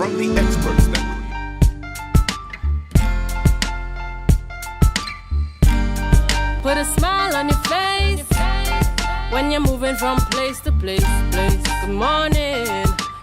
from the experts that Put a smile on your face when you're moving from place to place. Good morning.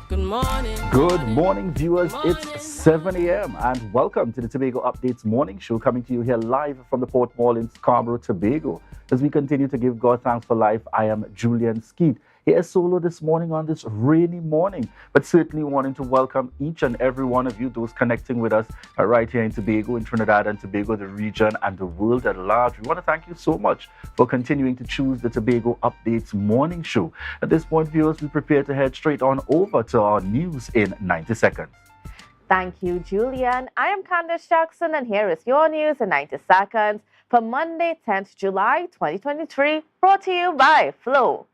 Good morning. Good morning, viewers. It's 7 a.m. and welcome to the Tobago Updates morning show, coming to you here live from the Port Mall in Scarborough, Tobago. As we continue to give God thanks for life, I am Julian Skeet. Here solo this morning on this rainy morning, but certainly wanting to welcome each and every one of you, those connecting with us right here in Tobago, in Trinidad and Tobago, the region and the world at large. We want to thank you so much for continuing to choose the Tobago Updates morning show. At this point, viewers, we prepare to head straight on over to our news in 90 seconds. Thank you, Julian. I am Candace Jackson, and here is your news in 90 seconds for Monday, 10th July 2023, brought to you by Flow.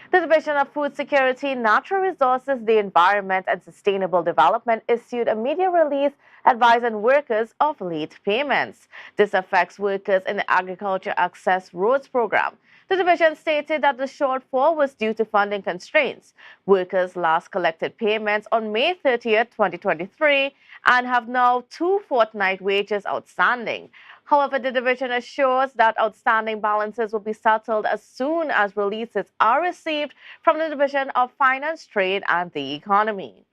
The Division of Food Security, Natural Resources, the Environment and Sustainable Development issued a media release advising workers of late payments. This affects workers in the Agriculture Access Roads Program. The division stated that the shortfall was due to funding constraints. Workers last collected payments on May 30th, 2023, and have now 2 fortnight wages outstanding. However, the division assures that outstanding balances will be settled as soon as releases are received from the Division of Finance, Trade and the Economy.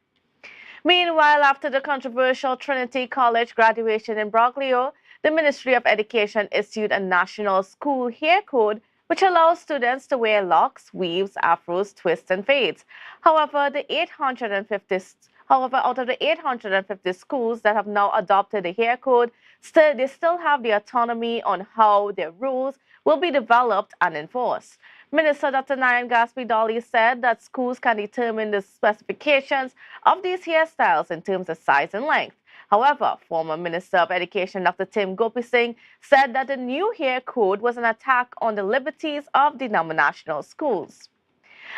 Meanwhile, after the controversial Trinity College graduation in Broglio, the Ministry of Education issued a national school hair code which allows students to wear locks, weaves, afros, twists, and fades. However, out of the 850 schools that have now adopted the hair code, they still have the autonomy on how their rules will be developed and enforced. Minister Dr. Nayan Gaspi-Dolly said that schools can determine the specifications of these hairstyles in terms of size and length. However, former Minister of Education Dr. Tim Gopi Singh said that the new hair code was an attack on the liberties of the denominational schools.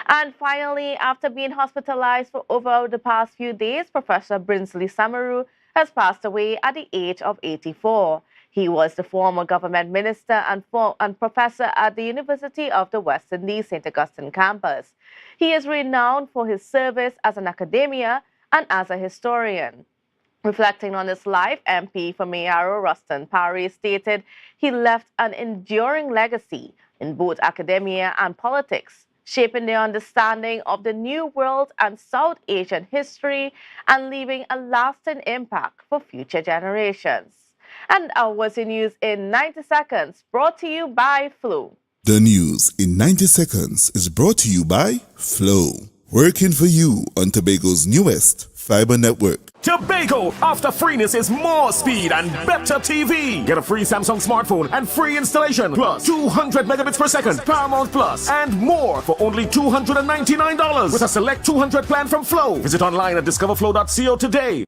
And finally, after being hospitalized for over the past few days, Professor Brinsley Samaru has passed away at the age of 84. He was the former government minister and professor at the University of the West Indies, St. Augustine campus. He is renowned for his service as an academia and as a historian. Reflecting on his life, MP for Mayaro Ruston Parry stated he left an enduring legacy in both academia and politics, shaping the understanding of the New World and South Asian history and leaving a lasting impact for future generations. And our was the news in 90 seconds, brought to you by Flow. The news in 90 seconds is brought to you by Flow, working for you on Tobago's newest fiber network. Tobago, after freeness is more speed and better TV. Get a free Samsung smartphone and free installation, plus 200 megabits per second, Paramount Plus, and more for only $299 with a select 200 plan from Flow. Visit online at discoverflow.co today.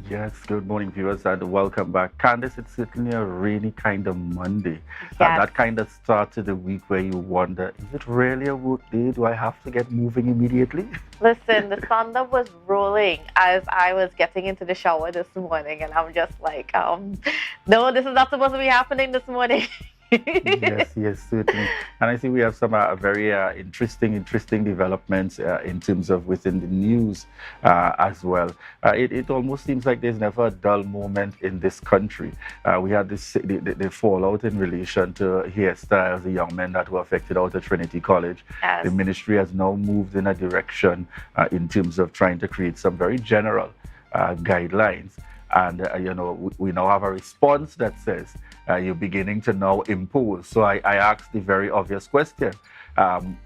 Yes, good morning, viewers, and welcome back. Candace, it's certainly a rainy kind of Monday. Yes. That kind of started the week where you wonder, is it really a work day? Do I have to get moving immediately? Listen, the thunder was rolling as I was getting into the shower this morning, and I'm just like, no, this is not supposed to be happening this morning. Yes, certainly. And I see we have some very interesting developments in terms of within the news as well. It almost seems like there's never a dull moment in this country. We had the fallout in relation to hairstyles, the young men that were affected out at Trinity College. Yes. The ministry has now moved in a direction in terms of trying to create some very general guidelines. And, we now have a response that says you're beginning to now impose. So I asked the very obvious question.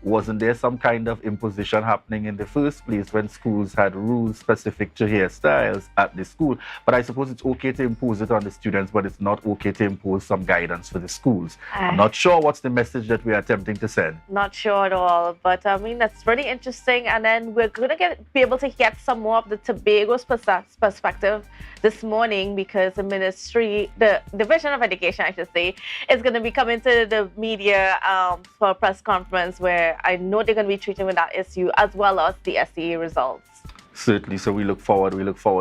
Wasn't there some kind of imposition happening in the first place when schools had rules specific to hairstyles at the school? But I suppose it's okay to impose it on the students, but it's not okay to impose some guidance for the schools. I'm not sure what's the message that we are attempting to send. Not sure at all, but I mean, that's really interesting. And then we're going to be able to get some more of the Tobago's perspective this morning, because the Division of Education, I should say, is going to be coming to the media for a press conference where I know they're going to be treating with that issue as well as the SEA results. Certainly. So we look forward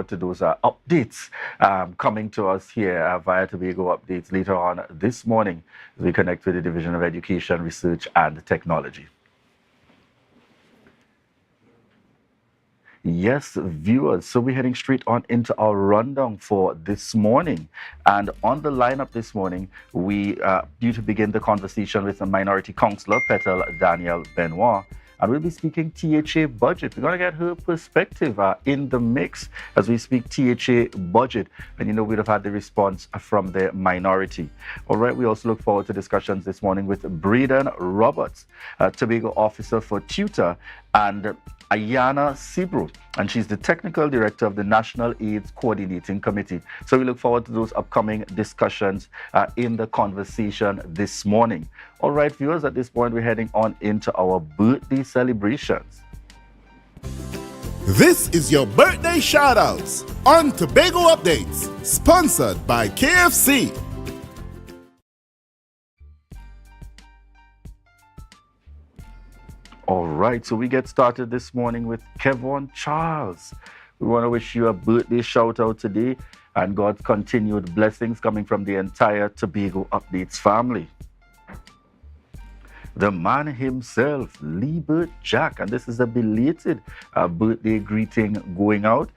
to those updates coming to us here via Tobago Updates later on this morning as we connect with the Division of Education, Research and Technology. Yes, viewers. So we're heading straight on into our rundown for this morning. And on the lineup this morning, we due to begin the conversation with the Minority Councillor, Petal Daniel Benoit. And we'll be speaking THA budget. We're going to get her perspective in the mix as we speak THA budget. And you know, we'd have had the response from the minority. All right, we also look forward to discussions this morning with Braden Roberts, Tobago officer for Tutor, and Ayana Sibru, and she's the technical director of the National AIDS Coordinating Committee. So we look forward to those upcoming discussions in the conversation this morning. All right, viewers, at this point, we're heading on into our birthday celebrations. This is your birthday shoutouts on Tobago Updates, sponsored by KFC. All right, so we get started this morning with Kevon Charles. We want to wish you a birthday shout out today and God's continued blessings coming from the entire Tobago Updates family. The man himself, Liebert Jack, and this is a belated birthday greeting going out.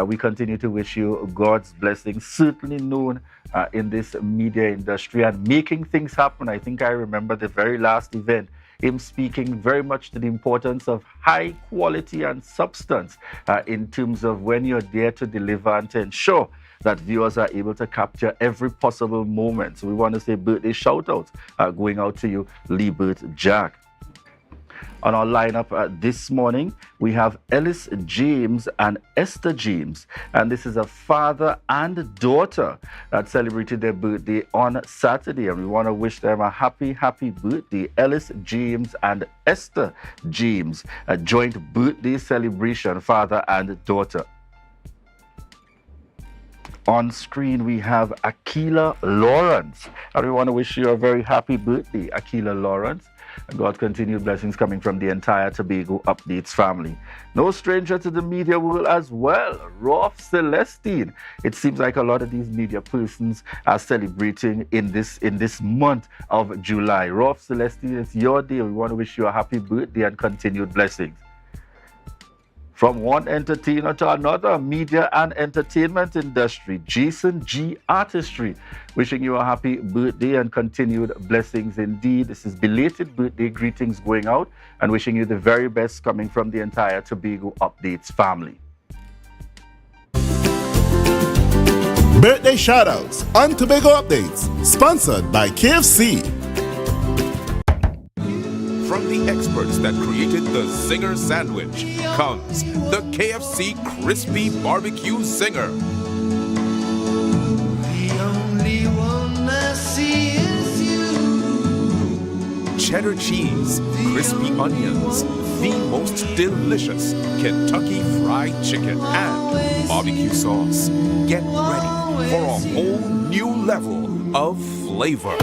We continue to wish you God's blessings, certainly known in this media industry and making things happen. I think I remember the very last event, him speaking very much to the importance of high quality and substance in terms of when you're there to deliver and to ensure that viewers are able to capture every possible moment. So we want to say birthday shout out going out to you, Liebert Jack. On our lineup this morning, we have Ellis James and Esther James. And this is a father and daughter that celebrated their birthday on Saturday. And we want to wish them a happy, happy birthday. Ellis James and Esther James, a joint birthday celebration, father and daughter. On screen, we have Akila Lawrence. And we want to wish you a very happy birthday, Akila Lawrence. God continued blessings coming from the entire Tobago Updates family. No stranger to the media world as well, Rolf Celestine. It seems like a lot of these media persons are celebrating in this month of July. Rolf Celestine, it's your day. We want to wish you a happy birthday and continued blessings. From one entertainer to another, media and entertainment industry, Jason G. Artistry, wishing you a happy birthday and continued blessings indeed. This is belated birthday greetings going out and wishing you the very best coming from the entire Tobago Updates family. Birthday shoutouts on Tobago Updates, sponsored by KFC. From the experts that created the Zinger sandwich comes the KFC Crispy Barbecue Zinger. The only one I see is you. Cheddar cheese, crispy onions, the most delicious Kentucky Fried Chicken, and barbecue sauce. Get ready for a whole new level of flavor.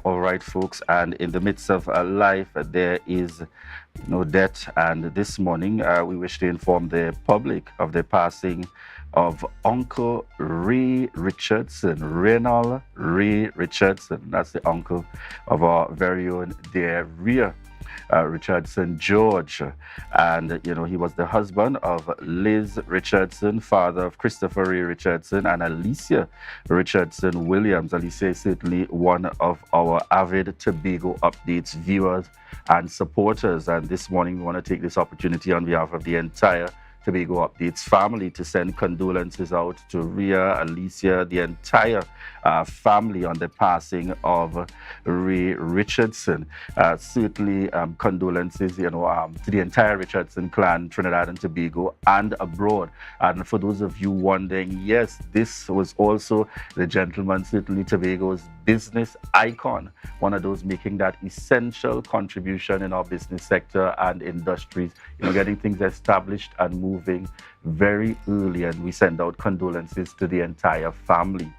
All right, folks, and in the midst of life, there is no death. And this morning, we wish to inform the public of the passing of Uncle Ray Richardson, Reynald Ray Richardson. That's the uncle of our very own dear Rhea Richardson George. And, you know, he was the husband of Liz Richardson, father of Christopher Ray Richardson and Alicia Richardson Williams. Alicia is certainly one of our avid Tobago Updates viewers and supporters. And this morning, we want to take this opportunity on behalf of the entire Tobago Updates family to send condolences out to Rhea, Alicia, the entire family on the passing of Ray Richardson. Certainly condolences, you know, to the entire Richardson clan, Trinidad and Tobago and abroad. And for those of you wondering, yes, this was also the gentleman, certainly Tobago's business icon, one of those making that essential contribution in our business sector and industries, you know, getting things established and moving very early. And we send out condolences to the entire family.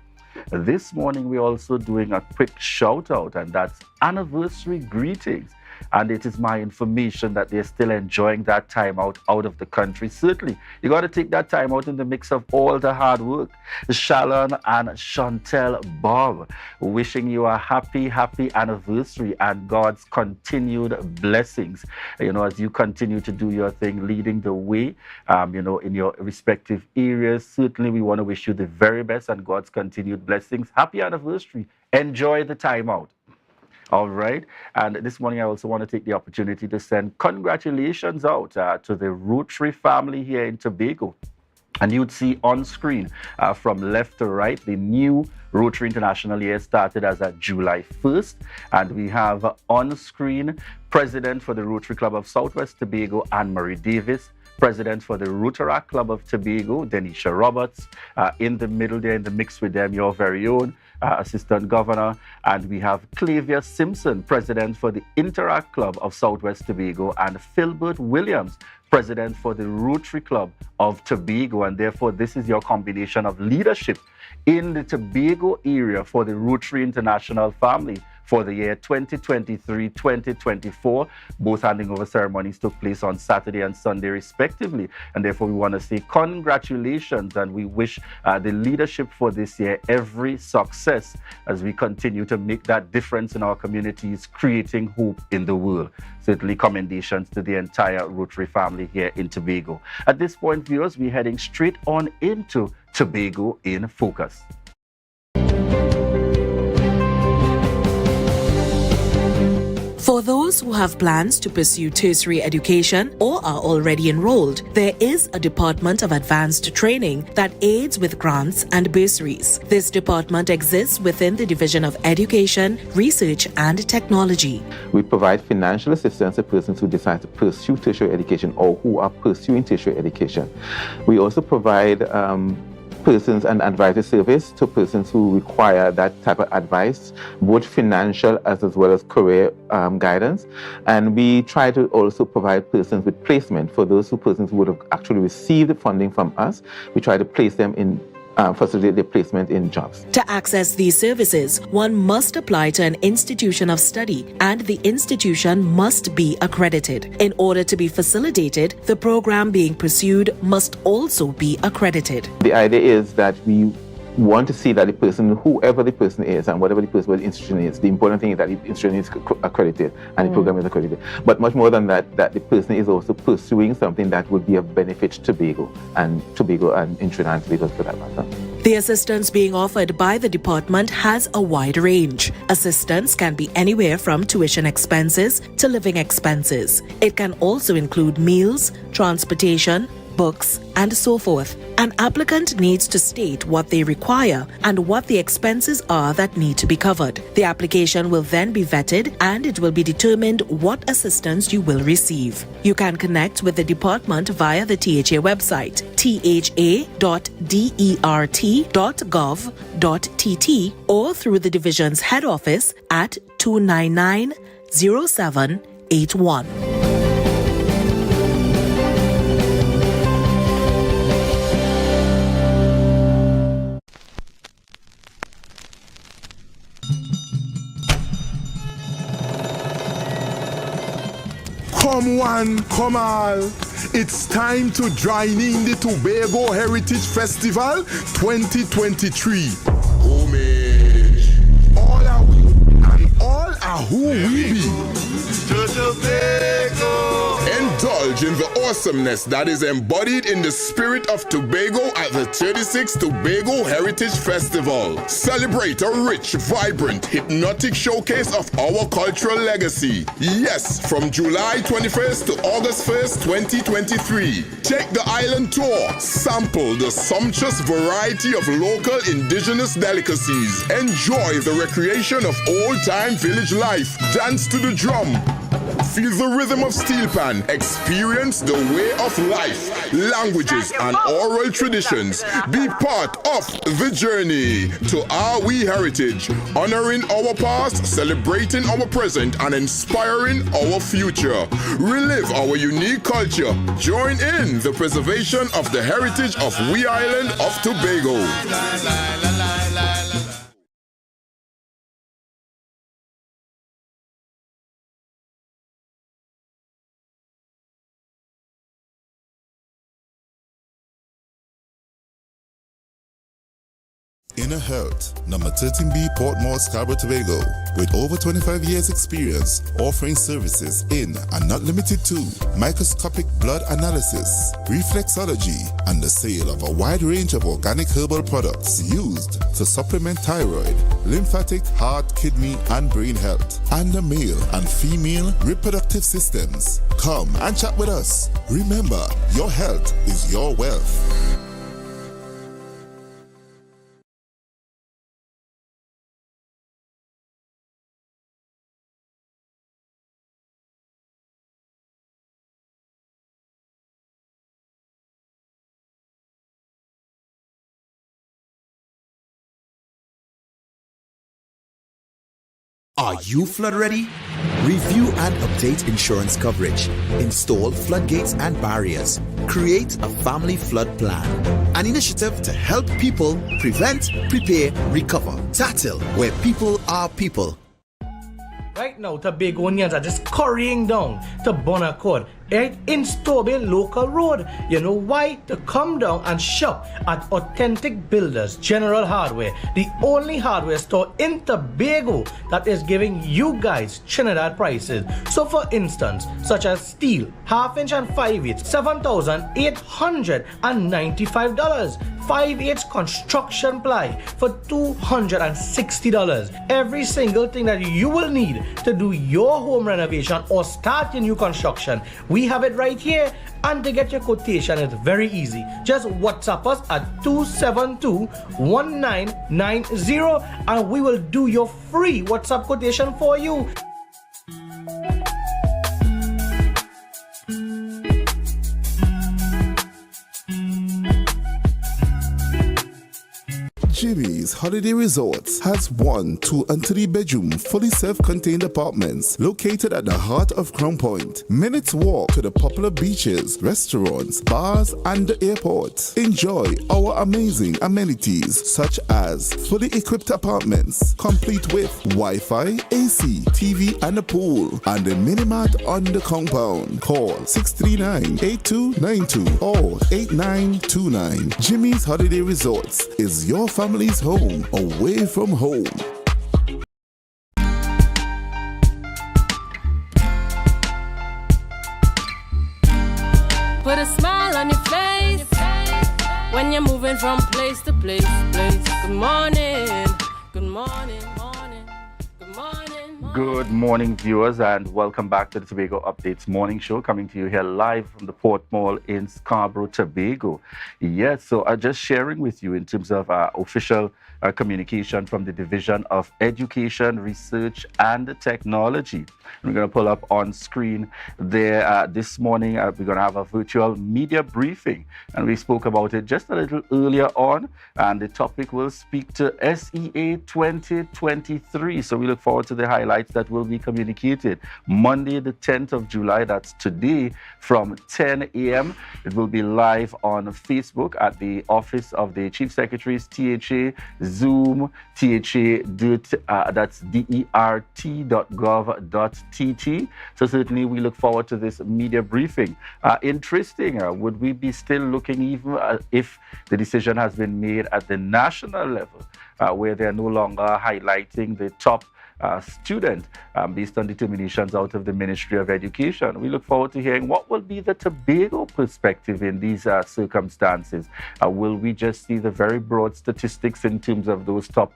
This morning, we're also doing a quick shout out, and that's anniversary greetings and it is my information that they're still enjoying that time out of the country. Certainly, you got to take that time out in the mix of all the hard work. Shalon and Chantel Bob, wishing you a happy anniversary and God's continued blessings, as you continue to do your thing, leading the way, in your respective areas. Certainly, we want to wish you the very best and God's continued blessings. Happy anniversary. Enjoy the time out. All right. And this morning, I also want to take the opportunity to send congratulations out to the Rotary family here in Tobago. And you'd see on screen from left to right, the new Rotary International year started as of July 1st. And we have on screen President for the Rotary Club of Southwest Tobago, Anne-Marie Davis. President for the Rotaract Club of Tobago, Denisha Roberts. In the middle there, in the mix with them, your very own Assistant Governor. And we have Clavia Simpson, President for the Interact Club of Southwest Tobago, and Philbert Williams, President for the Rotary Club of Tobago. And therefore, this is your combination of leadership in the Tobago area for the Rotary International family for the year 2023-2024. Both handing over ceremonies took place on Saturday and Sunday respectively, and therefore we want to say congratulations, and we wish the leadership for this year every success as we continue to make that difference in our communities, creating hope in the world. Certainly commendations to the entire Rotary family here in Tobago. At this point, viewers, we're heading straight on into Tobago in Focus. For those who have plans to pursue tertiary education or are already enrolled, there is a Department of Advanced Training that aids with grants and bursaries. This department exists within the Division of Education, Research and Technology. We provide financial assistance to persons who decide to pursue tertiary education or who are pursuing tertiary education. We also provide persons and advisory service to persons who require that type of advice, both financial as well as career guidance. And we try to also provide persons with placement. For those persons who would have actually received funding from us, we try to place them in facilitate their placement in jobs. To access these services, one must apply to an institution of study, and the institution must be accredited. In order to be facilitated, the program being pursued must also be accredited. The idea is that we want to see that the person, whoever the person is and whatever the institution is, the important thing is that the institution is accredited and the program is accredited. But much more than that, that the person is also pursuing something that would be of benefit to Tobago and in Trinidad and Tobago for that matter. The assistance being offered by the department has a wide range. Assistance can be anywhere from tuition expenses to living expenses. It can also include meals, transportation, books, and so forth. An applicant needs to state what they require and what the expenses are that need to be covered. The application will then be vetted and it will be determined what assistance you will receive. You can connect with the department via the THA website, tha.dert.gov.tt, or through the division's head office at 299-0781. Come one, come all. It's time to join in the Tobago Heritage Festival 2023. Homage. All are we and all are who we be. To Tobago. Indulge in the awesomeness that is embodied in the spirit of Tobago at the 36th Tobago Heritage Festival. Celebrate a rich, vibrant, hypnotic showcase of our cultural legacy. Yes, from July 21st to August 1st, 2023. Take the island tour. Sample the sumptuous variety of local indigenous delicacies. Enjoy the recreation of old-time village life. Dance to the drum. Feel the rhythm of steel pan. Experience the way of life, languages, and oral traditions. Be part of the journey to our we heritage, honoring our past, celebrating our present, and inspiring our future. Relive our unique culture. Join in the preservation of the heritage of we island of Tobago. Inner Health, number 13B Portmore, Scarborough, Tobago, with over 25 years experience offering services in and not limited to microscopic blood analysis, reflexology, and the sale of a wide range of organic herbal products used to supplement thyroid, lymphatic, heart, kidney, and brain health, and the male and female reproductive systems. Come and chat with us. Remember, your health is your wealth. Are you flood ready? Review and update insurance coverage. Install floodgates and barriers. Create a family flood plan. An initiative to help people prevent, prepare, recover. TATIL, where people are people. Right now, Tobagonians are just scurrying down to Bonaccord, right in Stobie Local Road. You know why? To come down and shop at Authentic Builders General Hardware, the only hardware store in Tobago that is giving you guys Trinidad prices. So for instance, such as steel, 1/2 inch and 5/8, $7,895. 5/8 construction ply for $260. Every single thing that you will need to do your home renovation or start your new construction, we have it right here. And to get your quotation, it's very easy. Just WhatsApp us at 272-1990 and we will do your free WhatsApp quotation for you. Jimmy's Holiday Resorts has 1, 2, and 3 bedroom, fully self-contained apartments located at the heart of Crown Point. Minutes walk to the popular beaches, restaurants, bars, and the airport. Enjoy our amazing amenities such as fully equipped apartments, complete with Wi-Fi, AC, TV, and a pool, and a mini-mart on the compound. Call 639-8292 or 8929. Jimmy's Holiday Resorts is your family's home away from home. Put a smile on your face when you're moving from place to place. Good morning, good morning, morning, good morning. Good morning, viewers, and welcome back to the Tobago Updates morning show, coming to you here live from the Port Mall in Scarborough, Tobago. Yes, so just sharing with you in terms of official communication from the Division of Education, Research and Technology. We're going to pull up on screen there this morning. We're going to have a virtual media briefing, and we spoke about it just a little earlier on, and the topic will speak to SEA 2023. So we look forward to the highlights that will be communicated Monday the 10th of July, that's today, from 10 a.m. It will be live on Facebook at the office of the Chief Secretary's THA, Zoom, THA, that's dert.gov.tt. So certainly we look forward to this media briefing. Interesting, would we be still looking even if the decision has been made at the national level, where they're no longer highlighting the top student based on determinations out of the Ministry of Education? We look forward to hearing what will be the Tobago perspective in these circumstances. Will we just see the very broad statistics in terms of those top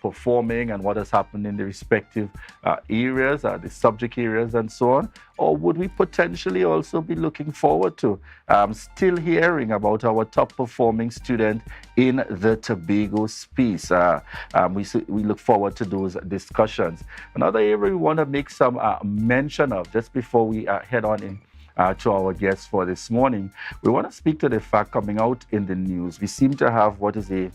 performing and what has happened in the respective areas, the subject areas and so on? Or would we potentially also be looking forward to still hearing about our top performing student in the Tobago space? We look forward to those discussions. Another area we want to make some mention of just before we head on in to our guests for this morning. We want to speak to the fact coming out in the news. We seem to have what is a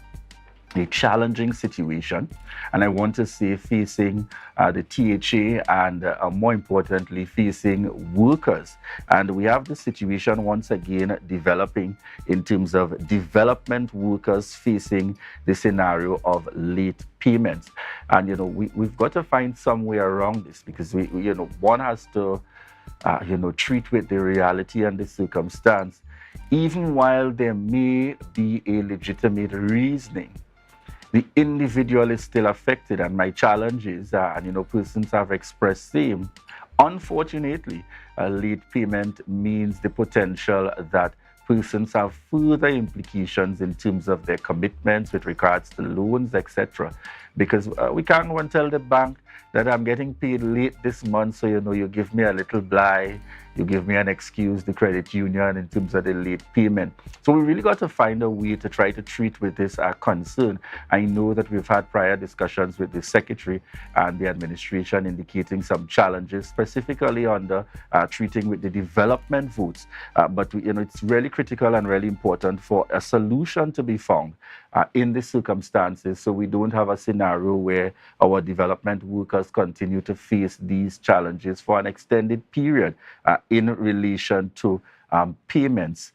challenging situation, and I want to say facing the THA and more importantly facing workers. And we have the situation once again developing in terms of development workers facing the scenario of late payments. And we've got to find some way around this, because we one has to treat with the reality and the circumstance, even while there may be a legitimate reasoning. the individual is still affected. And my challenge is, and persons have expressed same. Unfortunately, a late payment means the potential that persons have further implications in terms of their commitments with regards to loans, etc. Because we can't go and tell the bank that I'm getting paid late this month, so you give me a little bly, you give me an excuse, the credit union, in terms of the late payment. So we really got to find a way to try to treat with this concern. I know that we've had prior discussions with the secretary and the administration indicating some challenges, specifically on the treating with the development votes. But it's really critical and really important for a solution to be found in the circumstances, so we don't have a scenario where our development workers continue to face these challenges for an extended period in relation to payments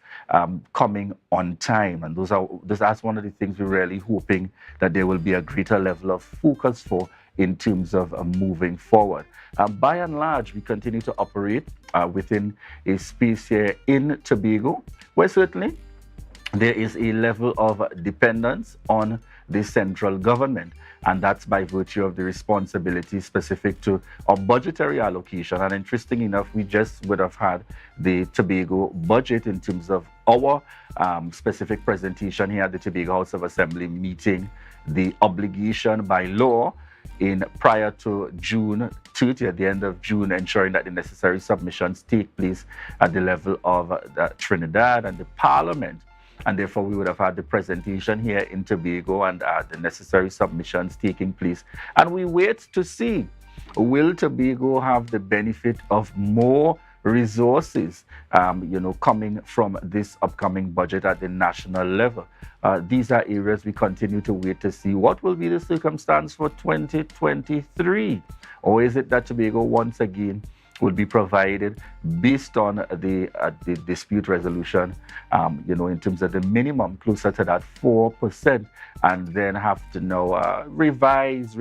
coming on time. And that's one of the things we're really hoping that there will be a greater level of focus for in terms of moving forward. By and large, we continue to operate within a space here in Tobago, where certainly there is a level of dependence on the central government, and that's by virtue of the responsibility specific to our budgetary allocation. And interesting enough, we just would have had the Tobago budget in terms of our specific presentation here at the Tobago House of Assembly meeting the obligation by law in prior to June 30th, at the end of June, ensuring that the necessary submissions take place at the level of Trinidad and the Parliament. And therefore, we would have had the presentation here in Tobago and the necessary submissions taking place. And we wait to see, will Tobago have the benefit of more resources, coming from this upcoming budget at the national level? These are areas we continue to wait to see. What will be the circumstance for 2023? Or is it that Tobago once again will be provided based on the dispute resolution, in terms of the minimum closer to that 4%, and then have to now revise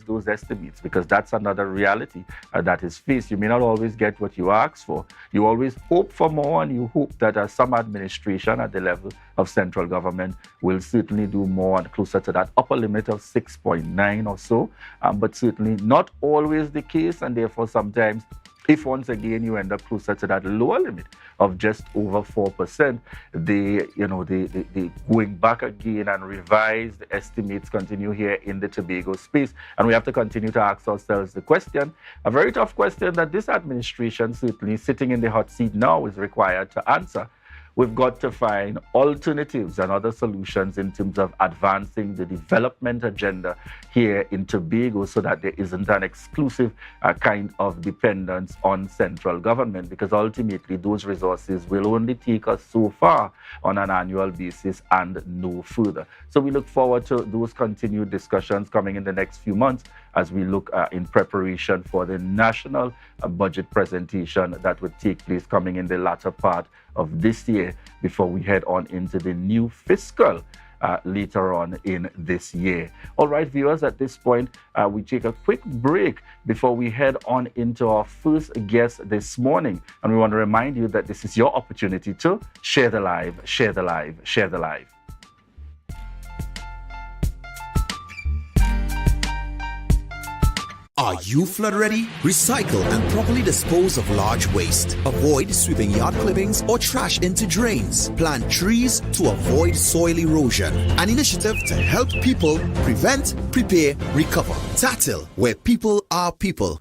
those estimates, because that's another reality that is faced. You may not always get what you ask for. You always hope for more, and you hope that some administration at the level of central government will certainly do more and closer to that upper limit of 6.9 or so, but certainly not always the case, and therefore sometimes if once again you end up closer to that lower limit of just over 4%, the going back again and revise the estimates continue here in the Tobago space. And we have to continue to ask ourselves the question, a very tough question that this administration, certainly sitting in the hot seat now, is required to answer. We've got to find alternatives and other solutions in terms of advancing the development agenda here in Tobago, so that there isn't an exclusive kind of dependence on central government, because ultimately those resources will only take us so far on an annual basis and no further. So we look forward to those continued discussions coming in the next few months as we look in preparation for the national budget presentation that would take place coming in the latter part of this year, before we head on into the new fiscal later on in this year. All right, viewers, at this point, we take a quick break before we head on into our first guest this morning. And we want to remind you that this is your opportunity to share the live, share the live, share the live. Are you flood ready? Recycle and properly dispose of large waste. Avoid sweeping yard clippings or trash into drains. Plant trees to avoid soil erosion. An initiative to help people prevent, prepare, recover. Tatil, where people are people.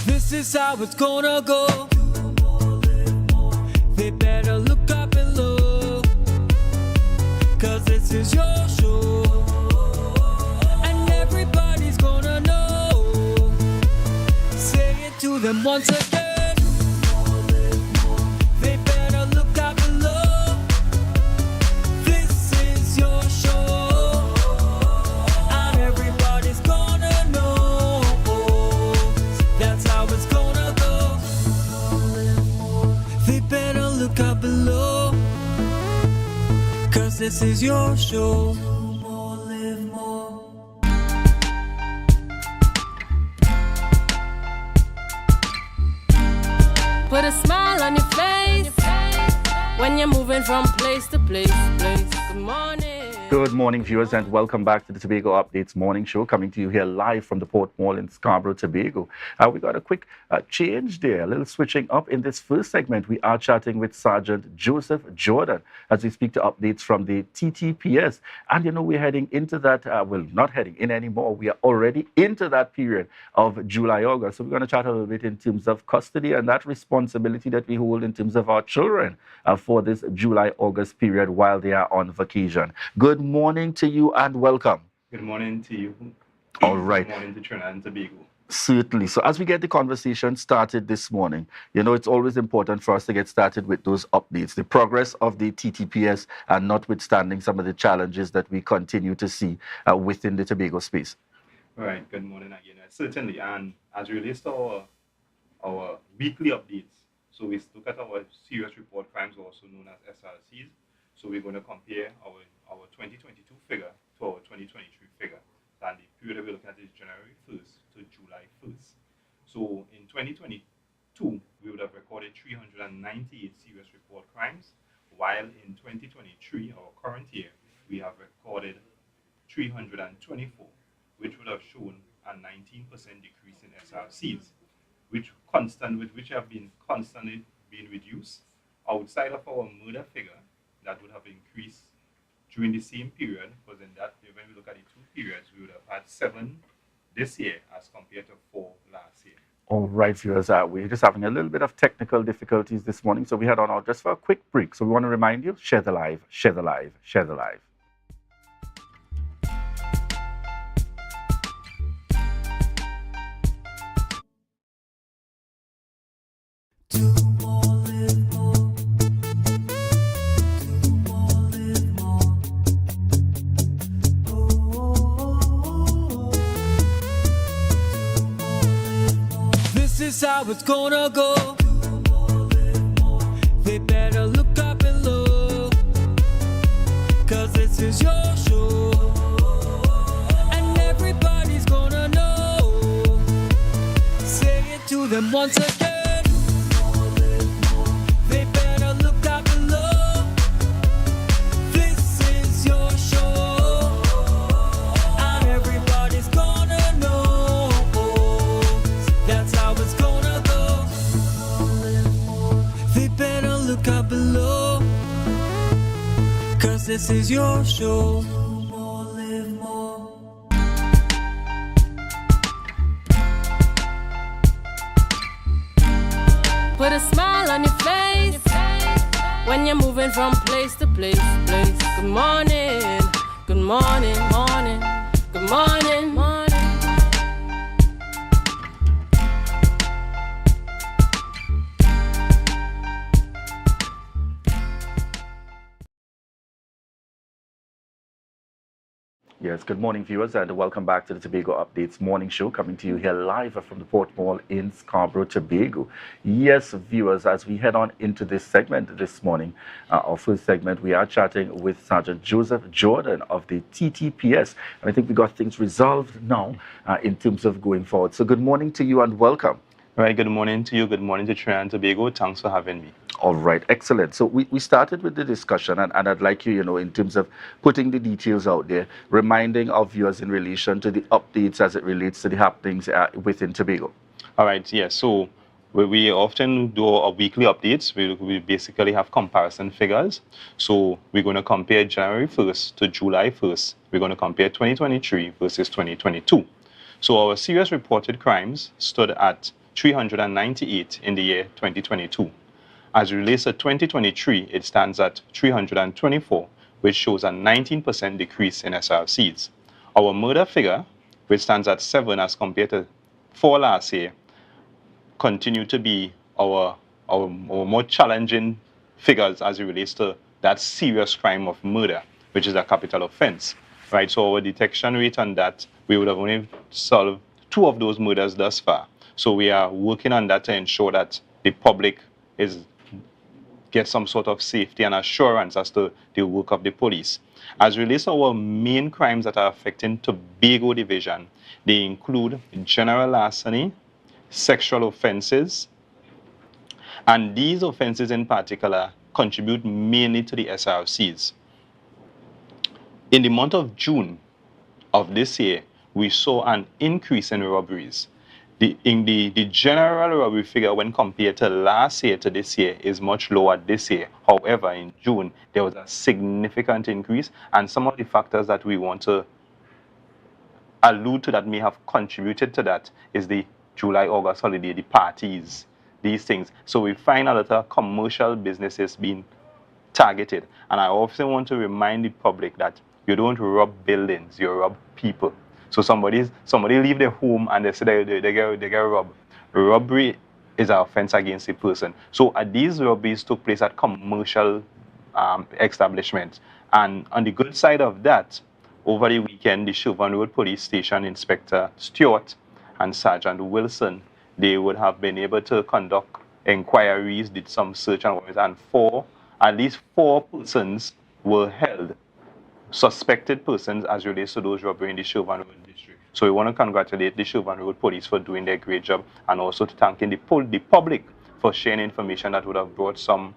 This is how it's gonna go. They better look up and look, 'cause this is your show, and everybody's gonna know. Say it to them once again. They better look up and look. This is your show, and everybody's gonna know. That's how it's gonna go. They better look up below, 'cause this is your show. More, live more. Put a smile on your face when you're moving from place to place. Good morning. Good morning, viewers, and welcome back to the Tobago Updates morning show, coming to you here live from the Port Mall in Scarborough, Tobago. We got a quick change there, a little switching up. In this first segment, we are chatting with Sergeant Joseph Jordan as we speak to updates from the TTPS. And, you know, we're heading into that, well, not heading in anymore. We are already into that period of July, August. So we're going to chat a little bit in terms of custody and that responsibility that we hold in terms of our children for this July, August period while they are on vacation. Good morning to you and welcome. Good morning to you. All right. Good morning to Trinidad and Tobago. Certainly. So as we get the conversation started this morning, you know, it's always important for us to get started with those updates, the progress of the TTPS, and notwithstanding some of the challenges that we continue to see within the Tobago space. All right. Good morning again. Certainly. And as it relates to our weekly updates, so we look at our serious report crimes, also known as SRCs. So we're going to compare our 2022 figure to our 2023 figure. And the period we're looking at is January 1st to July 1st. So in 2022, we would have recorded 398 serious report crimes, while in 2023, our current year, we have recorded 324, which would have shown a 19% decrease in SRCs, which have been constantly being reduced. Outside of our murder figure, that would have increased during the same period, because in that, when we look at the two periods, we would have had 7 this year as compared to 4 last year. All right, viewers, we're just having a little bit of technical difficulties this morning, so we head on out just for a quick break. So we want to remind you, share the live, share the live, share the live. This is how it's gonna go. They better look up and low, 'cause this is your show, and everybody's gonna know. Say it to them once again. They better look up and low. This is your show, and everybody's gonna know. That's how it's gonna go. They better look up below, 'cause this is your show. More, live more. Put a smile on your face when you're moving from place to place. Good morning, good morning, morning, good morning, morning. Yes, good morning, viewers, and welcome back to the Tobago Updates morning show, coming to you here live from the Port Mall in Scarborough, Tobago. Yes, viewers, as we head on into this segment this morning, our first segment, we are chatting with Sergeant Joseph Jordan of the TTPS, and I think we got things resolved now in terms of going forward. So good morning to you and welcome. All right, good morning to you. Good morning to Trinidad and Tobago. Thanks for having me. All right, excellent. So we started with the discussion, and I'd like you, in terms of putting the details out there, reminding our viewers in relation to the updates as it relates to the happenings within Tobago. All right, yes. So we often do our weekly updates. We basically have comparison figures. So we're going to compare January 1st to July 1st. We're going to compare 2023 versus 2022. So our serious reported crimes stood at 398 in the year 2022. As it relates to 2023, it stands at 324, which shows a 19% decrease in SRCs. Our murder figure, which stands at 7 as compared to 4 last year, continue to be our more challenging figures as it relates to that serious crime of murder, which is a capital offense, right? So our detection rate on that, we would have only solved 2 of those murders thus far. So we are working on that to ensure that the public is get some sort of safety and assurance as to the work of the police. As relates to our main crimes that are affecting Tobago Division, they include general larceny, sexual offenses, and these offenses in particular contribute mainly to the SRCs. In the month of June of this year, we saw an increase in robberies. The general robbery figure when compared to last year to this year is much lower this year. However, in June, there was a significant increase, and some of the factors that we want to allude to that may have contributed to that is the July-August holiday, the parties, these things. So we find a lot of commercial businesses being targeted. And I often want to remind the public that you don't rob buildings, you rob people. So somebody leave their home and they say they get robbed. Robbery is an offense against a person. So these robberies took place at commercial establishments. And on the good side of that, over the weekend, the Chauvin Road Police Station Inspector Stewart and Sergeant Wilson, they would have been able to conduct inquiries, did some search and warrants, and at least four persons were held, suspected persons as relates to those robberies in the Chauvin Road district. So we want to congratulate the Chauvin Road Police for doing their great job, and also to thanking the public for sharing information that would have brought some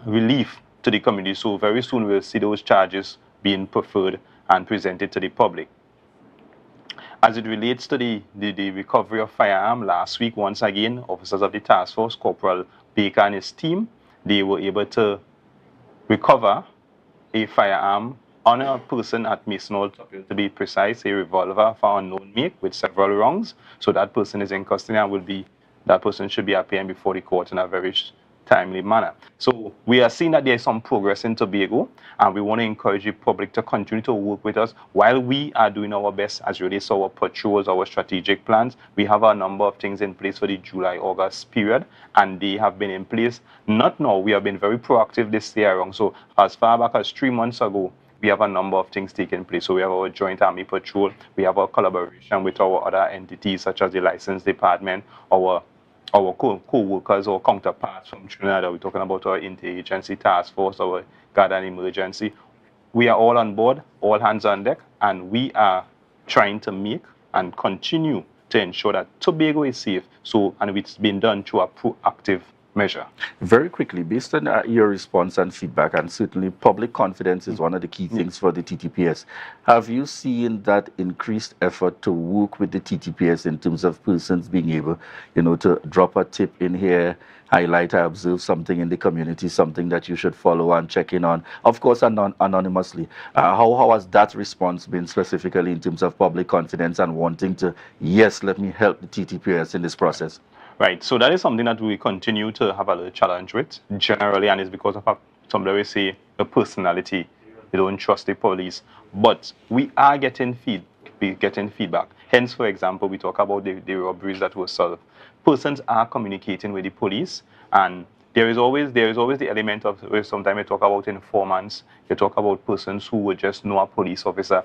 relief to the community. So very soon we'll see those charges being preferred and presented to the public. As it relates to the recovery of firearm, last week, once again, officers of the task force, Corporal Baker and his team, they were able to recover a firearm on a person at Mason Hall, to be precise, a revolver for unknown make with several rounds. So that person is in custody and that person should be appearing before the court in a very timely manner. So we are seeing that there is some progress in Tobago, and we want to encourage the public to continue to work with us while we are doing our best as relates to our patrols, our strategic plans. We have a number of things in place for the July-August period, and they have been in place. Not now, we have been very proactive this year around. So as far back as 3 months ago, we have a number of things taking place. So we have our Joint Army Patrol, we have our collaboration with our other entities such as the License Department, our co-workers or counterparts from Trinidad. We're talking about our interagency task force, our guard and emergency. We are all on board, all hands on deck, and we are trying to make and continue to ensure that Tobago is safe. And it's been done through a proactive measure. Very quickly, based on your response and feedback, and certainly public confidence is one of the key things for the TTPS, have you seen that increased effort to work with the TTPS in terms of persons being able, to drop a tip in here, highlight, I observe something in the community, something that you should follow and check in on, of course, anonymously? How has that response been specifically in terms of public confidence and wanting to, yes, let me help the TTPS in this process? Right, so that is something that we continue to have a little challenge with generally, and it's because of somebody say a personality. They don't trust the police, but we are getting feedback. Hence, for example, we talk about the robberies that were solved. Persons are communicating with the police, and there is always the element of where sometimes you talk about informants, you talk about persons who would just know a police officer.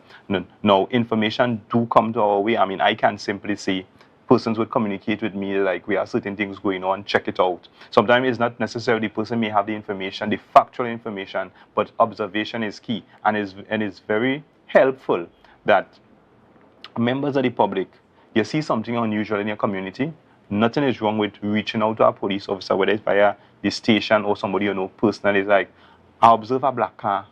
Now, information do come to our way. I mean, I can simply say, persons would communicate with me like we have certain things going on, check it out. Sometimes it's not necessarily the person may have the information, the factual information, but observation is key, and it's very helpful that members of the public, you see something unusual in your community, nothing is wrong with reaching out to a police officer, whether it's via the station or somebody you know personally. It's like, I observe a black car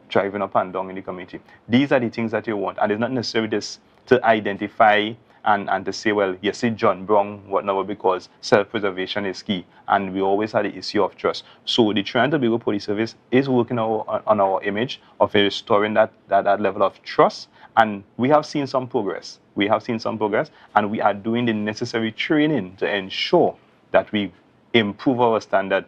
driving up and down in the community. These are the things that you want, and it's not necessarily this to identify and to say, well, you see John Brown, whatever, because self-preservation is key. And we always had the issue of trust. So the Trinidad and Tobago Police Service is working on our image of restoring that level of trust. And we have seen some progress. And we are doing the necessary training to ensure that we improve our standard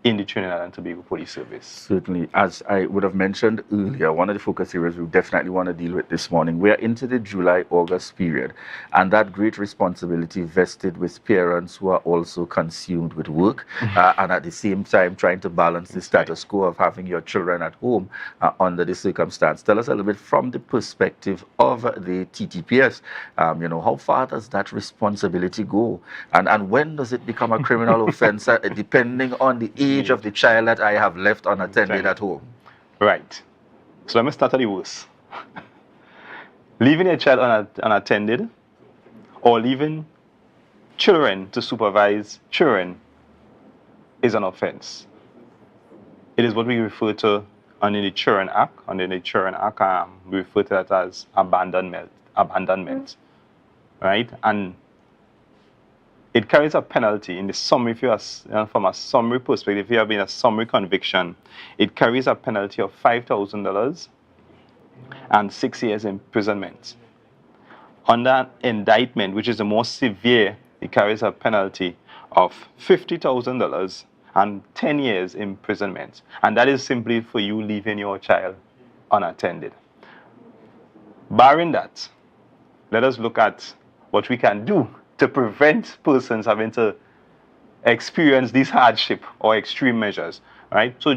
in the Trinidad and Tobago Police Service. Certainly. As I would have mentioned earlier, one of the focus areas we definitely want to deal with this morning, we are into the July-August period, and that great responsibility vested with parents who are also consumed with work, and at the same time trying to balance the status quo of having your children at home under the circumstance. Tell us a little bit from the perspective of the TTPS, how far does that responsibility go? And when does it become a criminal offense, depending on the age age of the child that I have left unattended at home? Right. So let me start at the worst. Leaving a child unattended or leaving children to supervise children is an offense. It is what we refer to under the Children Act. Under the Children Act, we refer to that as abandonment. Right? And it carries a penalty in the summary. If you are, from a summary perspective, if you have been a summary conviction, it carries a penalty of $5,000 and 6 years imprisonment. Under indictment, which is the most severe, it carries a penalty of $50,000 and 10 years imprisonment. And that is simply for you leaving your child unattended. Barring that, let us look at what we can do to prevent persons having to experience this hardship or extreme measures, right? So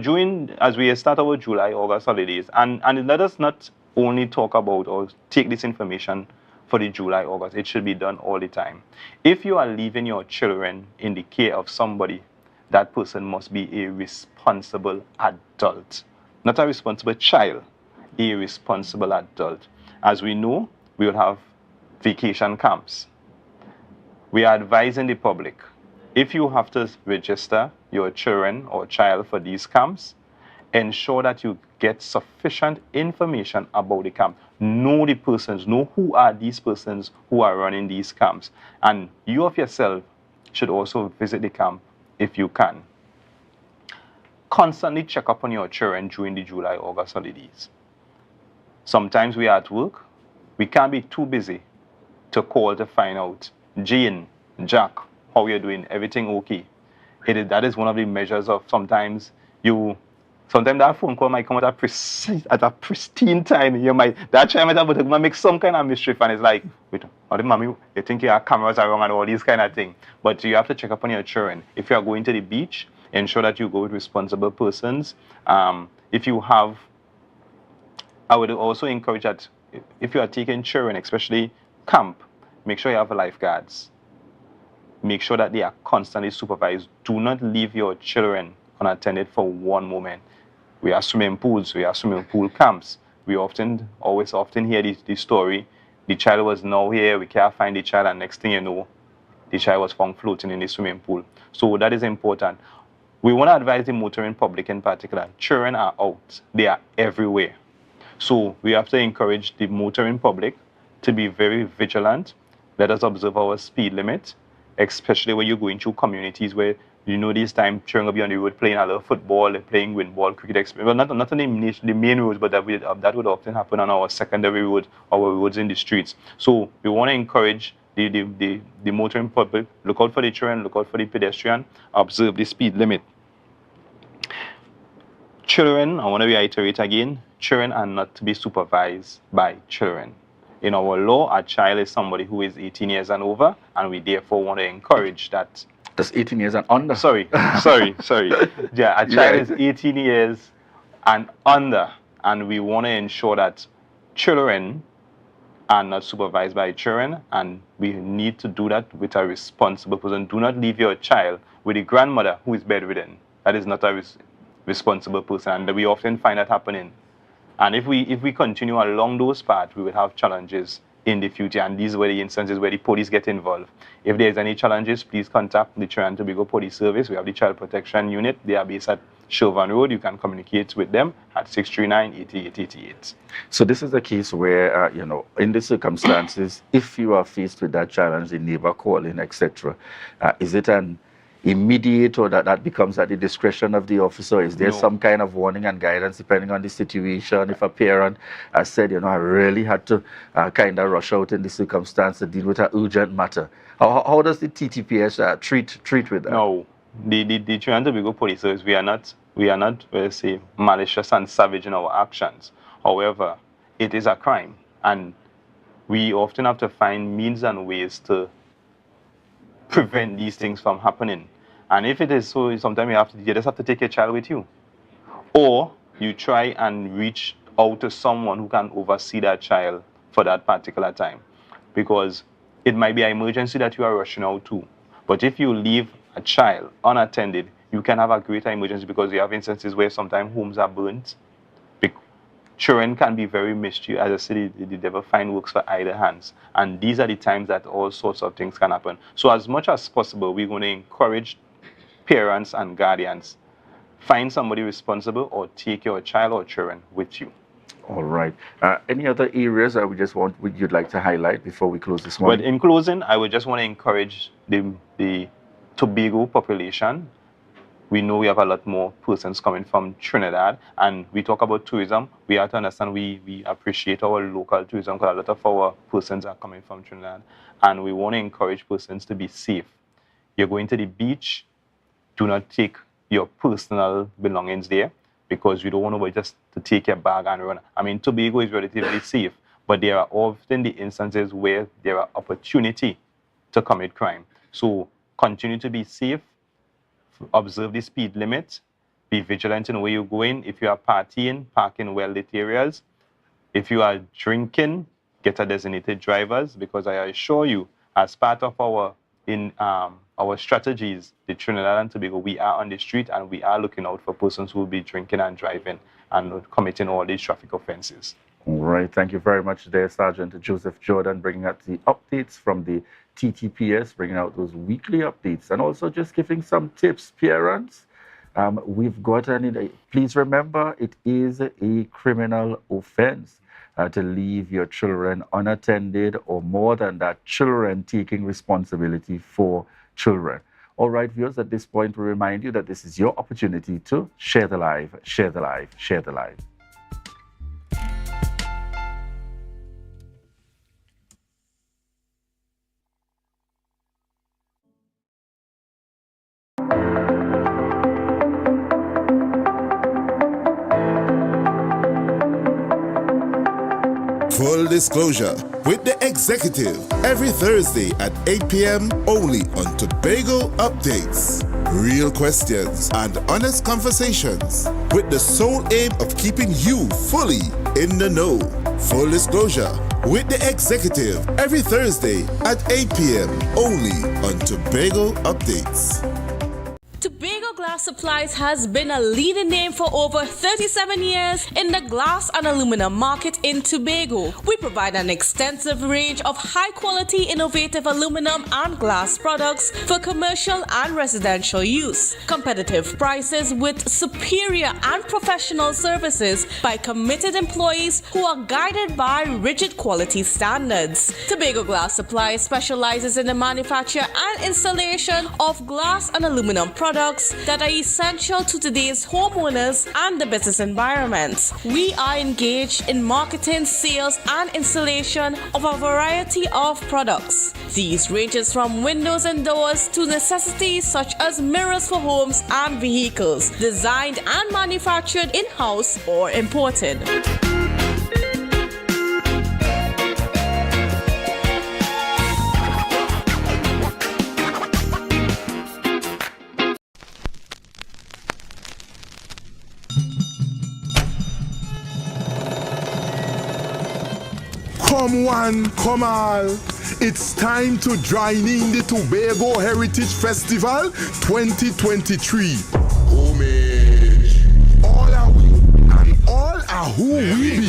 as we start our July, August holidays, and let us not only talk about or take this information for the July, August. It should be done all the time. If you are leaving your children in the care of somebody, that person must be a responsible adult. Not a responsible child, a responsible adult. As we know, we will have vacation camps. We are advising the public, if you have to register your children or child for these camps, ensure that you get sufficient information about the camp. Know the persons, know who are these persons who are running these camps. And you of yourself should also visit the camp if you can. Constantly check up on your children during the July, August holidays. Sometimes we are at work, we can't be too busy to call to find out, Jane, Jack, how you're doing, everything okay. That is one of the measures of sometimes that phone call might come at a pristine time. That child might have to make some kind of mischief, and it's like, wait, mommy, you think your cameras are wrong and all these kind of things. But you have to check up on your children. If you are going to the beach, ensure that you go with responsible persons. I would also encourage that if you are taking children, especially camp, make sure you have lifeguards. Make sure that they are constantly supervised. Do not leave your children unattended for one moment. We have swimming pools, we have swimming pool camps. We always hear the story, the child was now here, we can't find the child, and next thing you know, the child was found floating in the swimming pool. So that is important. We want to advise the motoring public in particular. Children are out, they are everywhere. So we have to encourage the motoring public to be very vigilant. Let us observe our speed limit, especially when you're going through communities where this time children will be on the road playing a lot of football, playing windball, cricket. Well, not on the main roads, but that would often happen on our secondary roads, our roads in the streets. So we want to encourage the motoring public, look out for the children, look out for the pedestrian, observe the speed limit. Children, I want to reiterate again, children are not to be supervised by children. In our law, a child is somebody who is 18 years and over, and we therefore want to encourage that. That's 18 years and under. Sorry. Yeah, a child is 18 years and under, and we want to ensure that children are not supervised by children, and we need to do that with a responsible person. Do not leave your child with a grandmother who is bedridden. That is not a responsible person, and we often find that happening. And if we continue along those paths, we will have challenges in the future, and these were the instances where the police get involved. If there's any challenges, please contact the Trinidad and Tobago Police Service. We have the Child Protection Unit. They are based at Chauvin Road. You can communicate with them at 639-8888. So this is a case where, in the circumstances, if you are faced with that challenge, the neighbor calling, etc., is it an immediate, or that becomes at the discretion of the officer? Is there some kind of warning and guidance depending on the situation? If a parent said, I really had to kind of rush out in this circumstance to deal with an urgent matter, how does the TTPS treat with that? No, the Trinidad and Tobago Police Service, we are not, let's say, malicious and savage in our actions. However, it is a crime, and we often have to find means and ways to prevent these things from happening. And if it is so, sometimes you just have to take your child with you. Or you try and reach out to someone who can oversee that child for that particular time. Because it might be an emergency that you are rushing out to. But if you leave a child unattended, you can have a greater emergency because you have instances where sometimes homes are burnt. Children can be very mischievous. As I said, the devil find works for either hands. And these are the times that all sorts of things can happen. So as much as possible, we're going to encourage parents and guardians, find somebody responsible or take your child or children with you. All right. Any other areas you'd like to highlight before we close this morning? Well, in closing, I would just want to encourage the Tobago population. We know we have a lot more persons coming from Trinidad, and we talk about tourism. We have to understand we appreciate our local tourism because a lot of our persons are coming from Trinidad, and we want to encourage persons to be safe. You're going to the beach, do not take your personal belongings there because you don't want nobody just to take your bag and run. I mean, Tobago is relatively safe, but there are often the instances where there are opportunity to commit crime. So continue to be safe. Observe the speed limit, be vigilant in where you're going. If you are partying, park in well-lit areas. If you are drinking, get a designated drivers because I assure you, as part of our strategies, the Trinidad and Tobago, we are on the street and we are looking out for persons who will be drinking and driving and committing all these traffic offenses. All right. Thank you very much there, Sergeant Joseph Jordan, bringing out the updates from the TTPS, bringing out those weekly updates and also just giving some tips, parents. We've gotten please remember, it is a criminal offense to leave your children unattended, or more than that, children taking responsibility for children. All right, viewers, at this point, we remind you that this is your opportunity to share the live, share the live, share the live. Full disclosure with the executive every Thursday at 8 p.m. only on Tobago Updates. Real questions and honest conversations with the sole aim of keeping you fully in the know. Full disclosure with the executive every Thursday at 8 p.m. only on Tobago Updates. Tobago Glass Supplies has been a leading name for over 37 years in the glass and aluminum market in Tobago. We provide an extensive range of high-quality, innovative aluminum and glass products for commercial and residential use. Competitive prices with superior and professional services by committed employees who are guided by rigid quality standards. Tobago Glass Supplies specializes in the manufacture and installation of glass and aluminum products that are essential to today's homeowners and the business environment. We are engaged in marketing, sales, and installation of a variety of products. These ranges from windows and doors to necessities such as mirrors for homes and vehicles, designed and manufactured in-house or imported. Come one, come all. It's time to join in the Tobago Heritage Festival 2023. Homage. All are we and all are who we be.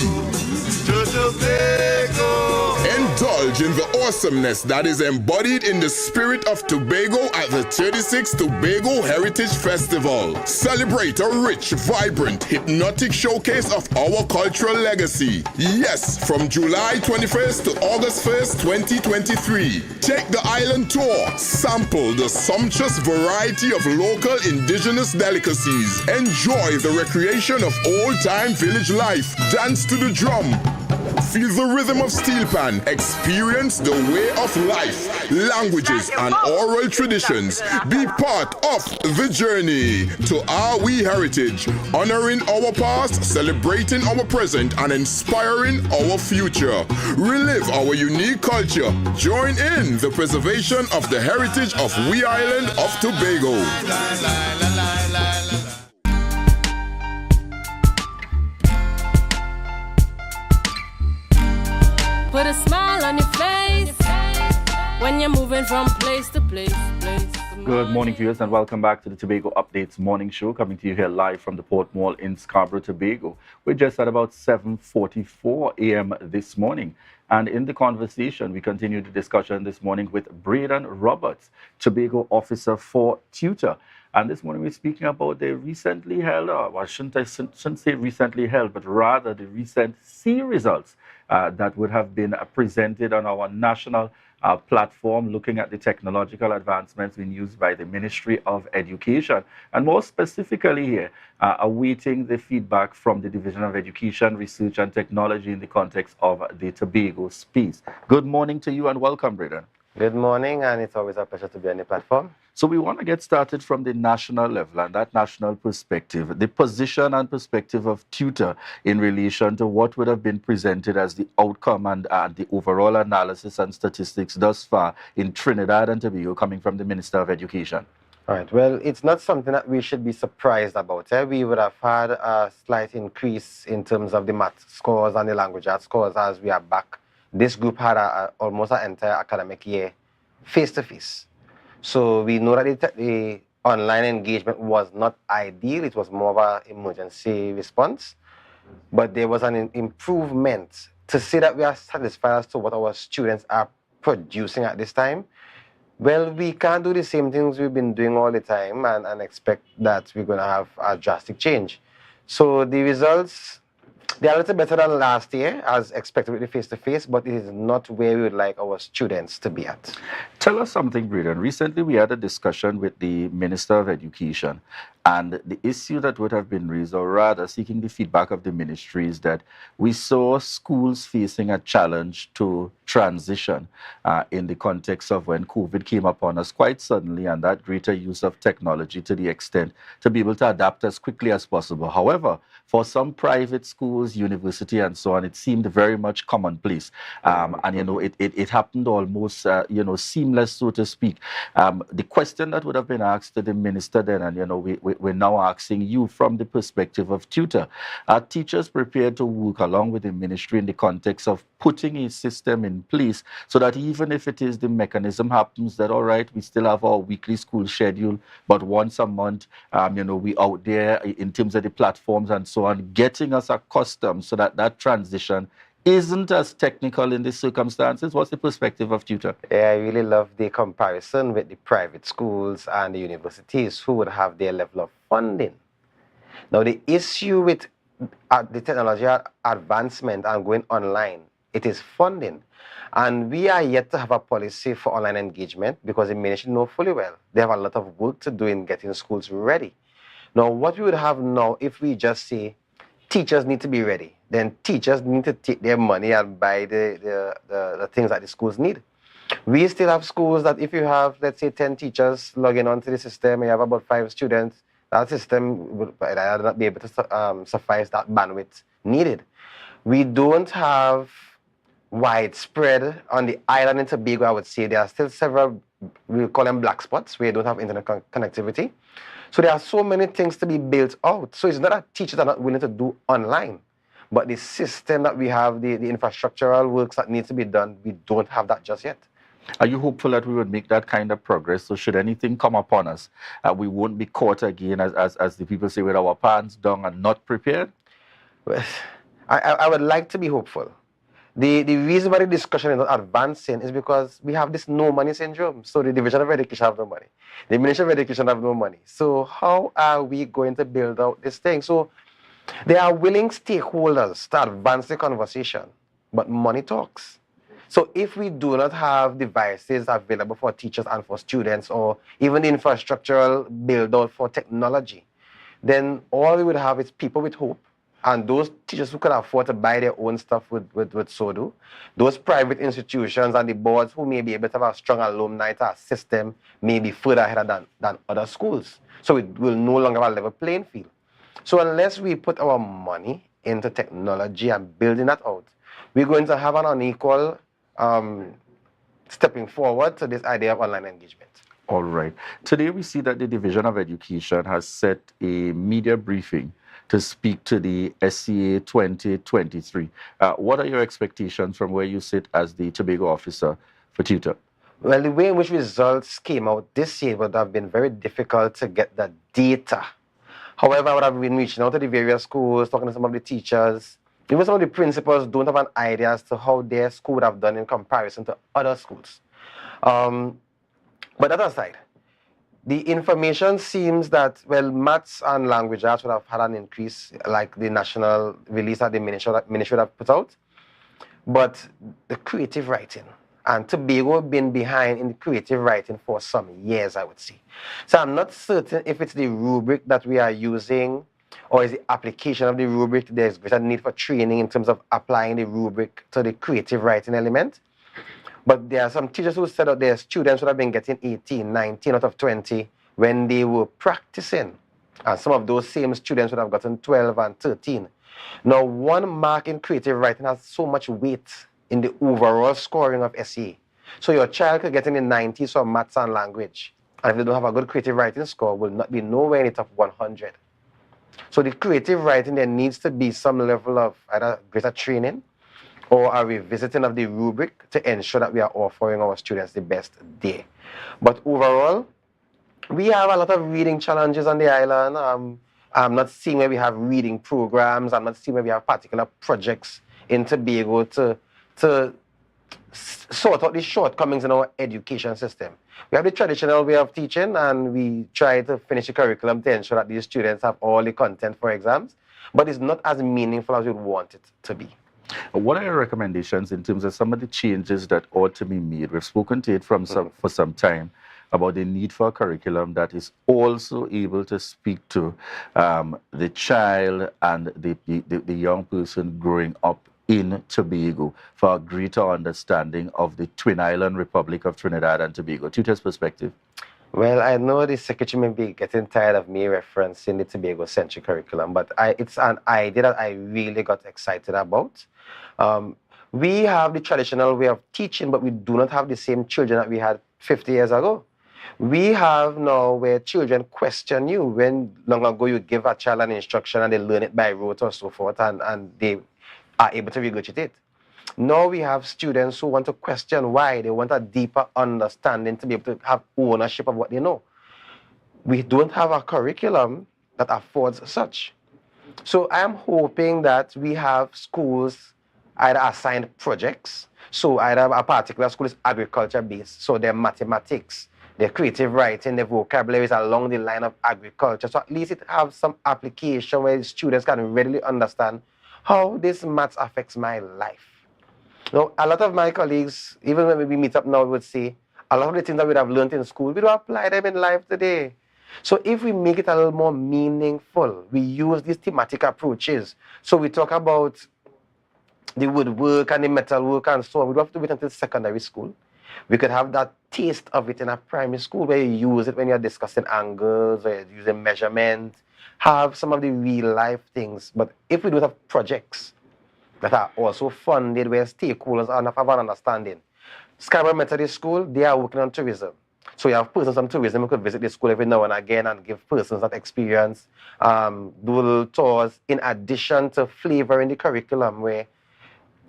To Tobago. Indulge in the awesomeness that is embodied in the spirit of Tobago at the 36th Tobago Heritage Festival. Celebrate a rich, vibrant, hypnotic showcase of our cultural legacy. Yes, from July 21st to August 1st, 2023. Take the island tour. Sample the sumptuous variety of local indigenous delicacies. Enjoy the recreation of old-time village life. Dance to the drum. Feel the rhythm of steel pan. Experience the way of life, languages, and oral traditions. Be part of the journey to our we heritage, honoring our past, celebrating our present, and inspiring our future. Relive our unique culture. Join in the preservation of the heritage of we island of Tobago. Put a smile on your face when you're moving from place to place. Good morning, viewers, and welcome back to the Tobago Updates morning show, coming to you here live from the Port Mall in Scarborough, Tobago. We're just at about 7:44 a.m. this morning. And in the conversation, we continue the discussion this morning with Braden Roberts, Tobago Officer for Tutor. And this morning we're speaking about the recently held, well, shouldn't say recently held, but rather the recent C results that would have been presented on our national platform, looking at the technological advancements being used by the Ministry of Education, and more specifically here, awaiting the feedback from the Division of Education, Research and Technology in the context of the Tobago space. Good morning to you and welcome, Braden. Good morning, and it's always a pleasure to be on the platform. So we want to get started from the national level and that national perspective, the position and perspective of tutor in relation to what would have been presented as the outcome and the overall analysis and statistics thus far in Trinidad and Tobago coming from the Minister of Education. All right, well, it's not something that we should be surprised about. We would have had a slight increase in terms of the math scores and the language arts scores as we are back. This group had almost an entire academic year face-to-face. So we know that the online engagement was not ideal. It was more of an emergency response. But there was an improvement. To say that we are satisfied as to what our students are producing at this time, well, we can't do the same things we've been doing all the time and expect that we're going to have a drastic change. So the results, they are a little better than last year, as expected with the face-to-face, but it is not where we would like our students to be at. Tell us something, Braden. Recently, we had a discussion with the Minister of Education, and the issue that would have been raised, or rather seeking the feedback of the ministry, is that we saw schools facing a challenge to transition in the context of when COVID came upon us quite suddenly, and that greater use of technology to the extent to be able to adapt as quickly as possible. However, for some private schools, university, and so on, it seemed very much commonplace. And, you know, it happened almost, you know, seamless, so to speak. The question that would have been asked to the minister then, and, you know, we're now asking you from the perspective of tutor, are teachers prepared to work along with the ministry in the context of putting a system in place so that even if it is the mechanism happens that, all right, we still have our weekly school schedule, but once a month, you know, we out there in terms of the platforms and so on, getting us accustomed so that that transition isn't as technical in these circumstances? What's the perspective of tutor? Yeah, I really love the comparison with the private schools and the universities who would have their level of funding. Now, the issue with the technology advancement and going online, it is funding. And we are yet to have a policy for online engagement because the ministry know fully well they have a lot of work to do in getting schools ready. Now, what we would have now, if we just say teachers need to be ready, then teachers need to take their money and buy the things that the schools need. We still have schools that if you have, let's say, 10 teachers logging onto the system, and you have about 5 students, that system would not be able to suffice that bandwidth needed. We don't have widespread on the island in Tobago, I would say. There are still several, we'll call them black spots, where you don't have internet connectivity. So there are so many things to be built out. So it's not that teachers are not willing to do online, but the system that we have, the infrastructural works that need to be done, we don't have that just yet. Are you hopeful that we would make that kind of progress? So should anything come upon us, we won't be caught again, as the people say, with our pants down and not prepared? Well, I would like to be hopeful. The reason why the discussion is not advancing is because we have this no money syndrome. So the Division of Education have no money. The Ministry of Education have no money. So how are we going to build out this thing? So there are willing stakeholders to advance the conversation, but money talks. So if we do not have devices available for teachers and for students, or even the infrastructural build-out for technology, then all we would have is people with hope. And those teachers who can afford to buy their own stuff would so do. Those private institutions and the boards who may be able to have a strong alumni to a system may be further ahead than other schools. So it will no longer have a level playing field. So unless we put our money into technology and building that out, we're going to have an unequal stepping forward to this idea of online engagement. All right. Today we see that the Division of Education has set a media briefing to speak to the SCA 2023. What are your expectations from where you sit as the Tobago officer for tutor? Well, the way in which results came out this year would have been very difficult to get the data. However, I would have been reaching out to the various schools, talking to some of the teachers. Even some of the principals don't have an idea as to how their school would have done in comparison to other schools. But that aside, the information seems that, well, maths and language arts would have had an increase, like the national release that the ministry would have put out. But the creative writing, and Tobago been behind in the creative writing for some years, I would say. So I'm not certain if it's the rubric that we are using or is the application of the rubric. There's greater need for training in terms of applying the rubric to the creative writing element. But there are some teachers who said that their students would have been getting 18, 19 out of 20 when they were practicing. And some of those same students would have gotten 12 and 13. Now, 1 mark in creative writing has so much weight in the overall scoring of SE. So your child could get in the 90s for maths and language. And if they don't have a good creative writing score, will not be nowhere in the top 100. So the creative writing, there needs to be some level of either greater training or a revisiting of the rubric to ensure that we are offering our students the best day. But overall, we have a lot of reading challenges on the island. I'm not seeing where we have reading programs. I'm not seeing where we have particular projects in Tobago to sort out the shortcomings in our education system. We have the traditional way of teaching, and we try to finish the curriculum to ensure that these students have all the content for exams, but it's not as meaningful as you'd want it to be. What are your recommendations in terms of some of the changes that ought to be made? We've spoken to it for some time about the need for a curriculum that is also able to speak to the child and the young person growing up in Tobago for a greater understanding of the Twin Island Republic of Trinidad and Tobago. Tutor's perspective. Well, I know the secretary may be getting tired of me referencing the Tobago-centric curriculum, but it's an idea that I really got excited about. We have the traditional way of teaching, but we do not have the same children that we had 50 years ago. We have now where children question you. When long ago you give a child an instruction and they learn it by rote or so forth, and they are able to regurgitate. Now we have students who want to question why. They want a deeper understanding to be able to have ownership of what they know. We don't have a curriculum that affords such. So I'm hoping that we have schools either assigned projects. So either a particular school is agriculture based, so their mathematics, their creative writing, their vocabulary is along the line of agriculture. So at least it has some application where students can readily understand how this maths affects my life. Now, a lot of my colleagues, even when we meet up now, would say, a lot of the things that we have learned in school, we don't apply them in life today. So if we make it a little more meaningful, we use these thematic approaches. So we talk about the woodwork and the metalwork and so on. We don't have to wait until secondary school. We could have that taste of it in a primary school where you use it when you're discussing angles or you're using measurement, have some of the real life things. But if we don't have projects that are also funded where stakeholders have an understanding. Scarborough Methodist School, they are working on tourism. So you have persons from tourism who could visit the school every now and again and give persons that experience, do little tours, in addition to flavoring the curriculum where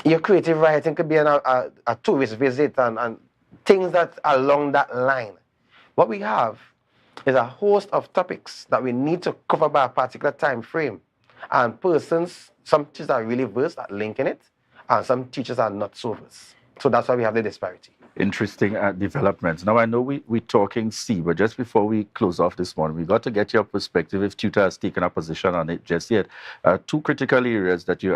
your creative writing could be a tourist visit and things that along that line. What we have is a host of topics that we need to cover by a particular time frame. And persons, some teachers are really versed at linking it, and some teachers are not so versed. So that's why we have the disparity. Interesting developments. Now, I know we're talking C, but just before we close off this morning, we got to get your perspective if Tutor has taken a position on it just yet. 2 critical areas that you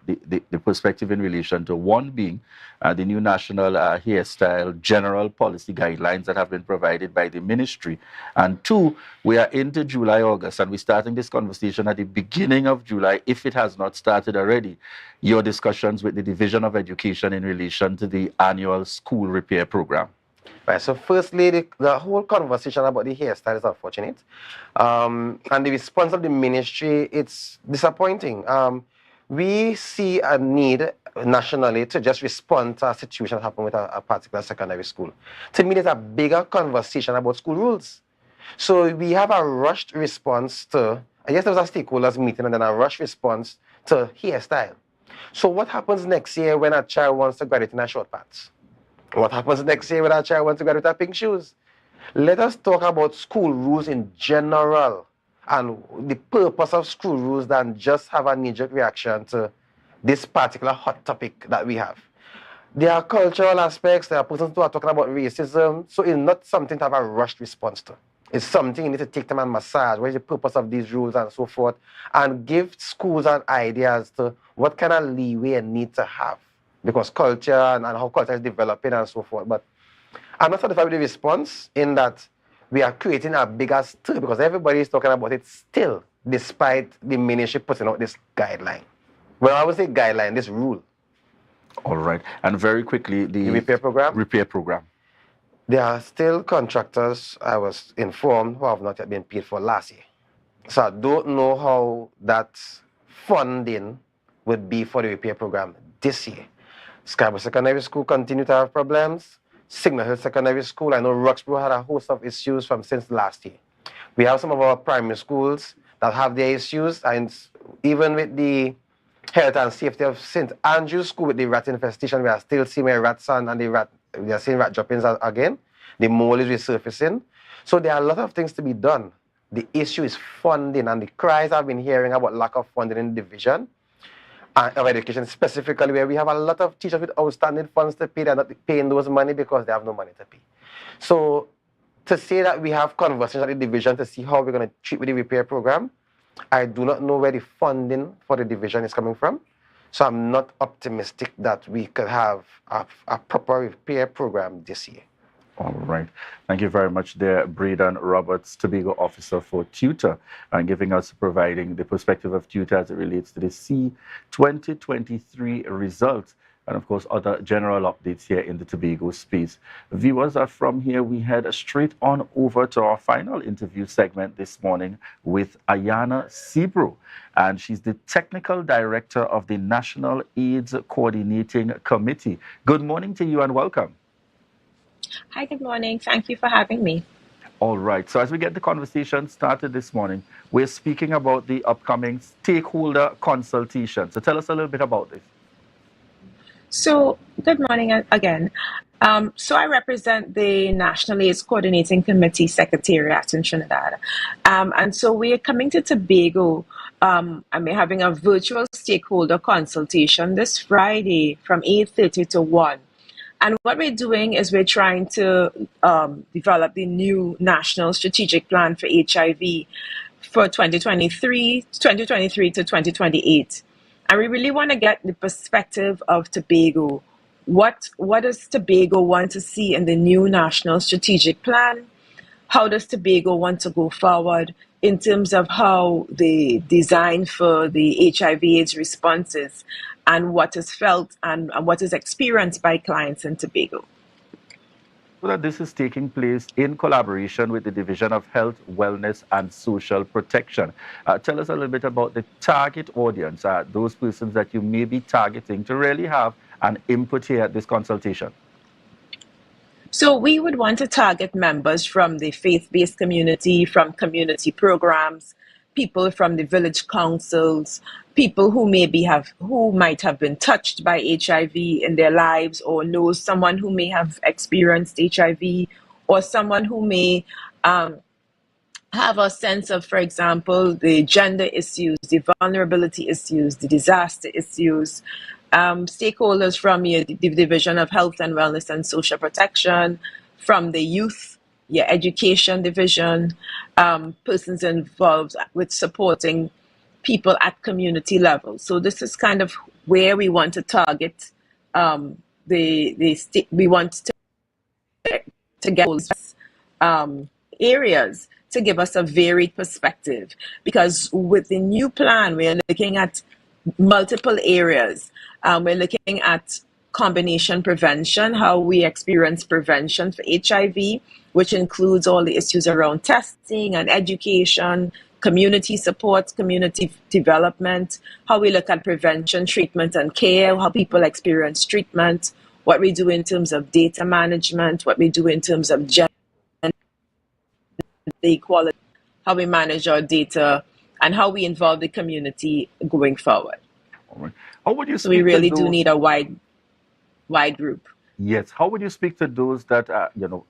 the perspective in relation to, one being the new national hairstyle general policy guidelines that have been provided by the ministry. And 2, we are into July, August, and we're starting this conversation at the beginning of July, if it has not started already. Your discussions with the Division of Education in relation to the annual school repair program. Right, so firstly, the whole conversation about the hairstyle is unfortunate. And the response of the ministry, it's disappointing. We see a need nationally to just respond to a situation that happened with a particular secondary school. To me, there's a bigger conversation about school rules. So we have a rushed response to, I guess there was a stakeholders meeting and then a rushed response to hairstyle. So what happens next year when a child wants to graduate in a short pants? What happens next year when our child wants to graduate with pink shoes? Let us talk about school rules in general and the purpose of school rules than just have a knee-jerk reaction to this particular hot topic that we have. There are cultural aspects, there are persons who are talking about racism, so it's not something to have a rushed response to. It's something you need to take time and massage. What is the purpose of these rules and so forth, and give schools and ideas to what kind of leeway you need to have, because culture and how culture is developing and so forth. But I'm not satisfied with the response in that we are creating a bigger stir because everybody is talking about it still, despite the ministry putting out this guideline. Well, I would say guideline, this rule. All right. And very quickly, the repair program? Repair program. There are still contractors, I was informed, who have not yet been paid for last year. So I don't know how that funding would be for the repair program this year. Scarborough Secondary School continue to have problems. Signal Hill Secondary School, I know Roxborough had a host of issues since last year. We have some of our primary schools that have their issues, and even with the health and safety of St. Andrew's School with the rat infestation, we are still seeing rats and we are seeing rat droppings again. The mold is resurfacing. So there are a lot of things to be done. The issue is funding, and the cries I've been hearing about lack of funding in the division of education, specifically where we have a lot of teachers with outstanding funds to pay. They're not paying those money because they have no money to pay. So to say that we have conversations at the division to see how we're going to treat with the repair program, I do not know where the funding for the division is coming from. So I'm not optimistic that we could have a proper repair program this year. All right. Thank you very much there, Braden Roberts, Tobago Officer for Tutor, and providing the perspective of Tutor as it relates to the C 2023 results, and of course other general updates here in the Tobago space. Viewers, from here we head straight on over to our final interview segment this morning with Ayana Sebro, and she's the Technical Director of the National AIDS Coordinating Committee. Good morning to you and welcome. Hi, good morning. Thank you for having me. All right. So as we get the conversation started this morning, we're speaking about the upcoming stakeholder consultation. So tell us a little bit about this. So good morning again. So I represent the National AIDS Coordinating Committee Secretariat in Trinidad. And so we are coming to Tobago and we're having a virtual stakeholder consultation this Friday from 8:30 to 1. And what we're doing is we're trying to develop the new National Strategic Plan for HIV for 2023 to 2028. And we really want to get the perspective of Tobago. What does Tobago want to see in the new National Strategic Plan? How does Tobago want to go forward in terms of how the design for the HIV/AIDS responses and what is felt and what is experienced by clients in Tobago? So that this is taking place in collaboration with the Division of Health, Wellness and Social Protection. Tell us a little bit about the target audience, those persons that you may be targeting to really have an input here at this consultation. So we would want to target members from the faith-based community, from community programs, people from the village councils, people who might have been touched by HIV in their lives, or know someone who may have experienced HIV, or someone who may have a sense of, for example, the gender issues, the vulnerability issues, the disaster issues. Stakeholders from the Division of Health and Wellness and Social Protection, from the Youth, Education Division, persons involved with supporting people at community level. So this is kind of where we want to target we want to get those areas to give us a varied perspective, because with the new plan, we're looking at multiple areas. We're looking at combination prevention, how we experience prevention for HIV, which includes all the issues around testing and education, community support, community development, how we look at prevention, treatment and care, how people experience treatment, what we do in terms of data management, what we do in terms of gender equality, how we manage our data, and how we involve the community going forward. All right. How would you so we really do need a wide group. Yes. How would you speak to those that,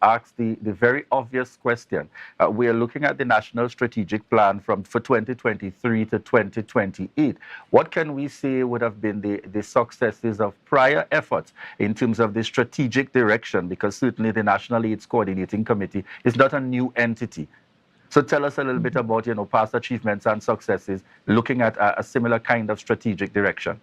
ask the very obvious question? We are looking at the National Strategic Plan for 2023 to 2028. What can we say would have been the successes of prior efforts in terms of the strategic direction? Because certainly the National AIDS Coordinating Committee is not a new entity. So tell us a little bit about, past achievements and successes looking at a similar kind of strategic direction.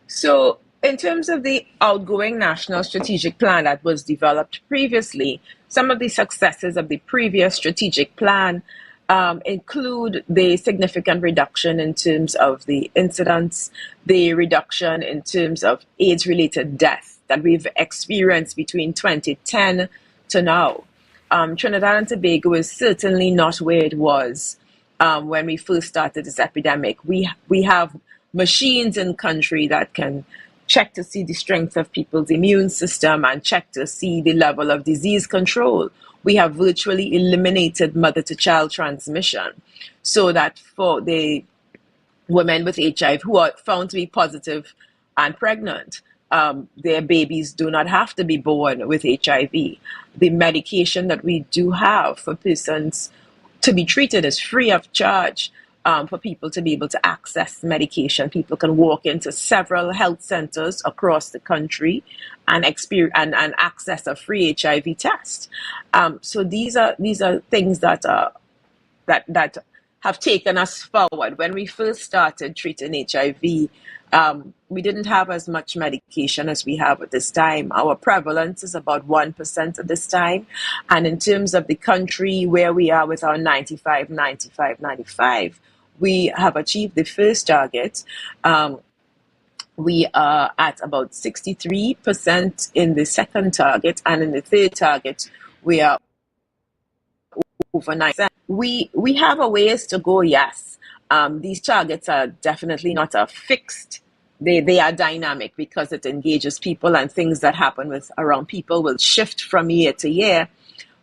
So, in terms of the outgoing national strategic plan that was developed previously, some of the successes of the previous strategic plan include the significant reduction in terms of the incidents, the reduction in terms of AIDS-related death that we've experienced between 2010 to now. Trinidad and Tobago is certainly not where it was when we first started this epidemic. We have machines in country that can check to see the strength of people's immune system and check to see the level of disease control. We have virtually eliminated mother-to-child transmission, so that for the women with HIV who are found to be positive and pregnant, their babies do not have to be born with HIV. The medication that we do have for persons to be treated is free of charge. For people to be able to access medication. People can walk into several health centers across the country and access a free HIV test. So these are things that have taken us forward. When we first started treating HIV, we didn't have as much medication as we have at this time. Our prevalence is about 1% at this time. And in terms of the country where we are with our 95, we have achieved the first target. We are at about 63% in the second target, and in the third target, we are over 9%. We have a ways to go, yes. These targets are definitely not a fixed. They are dynamic because it engages people, and things that happen around people will shift from year to year.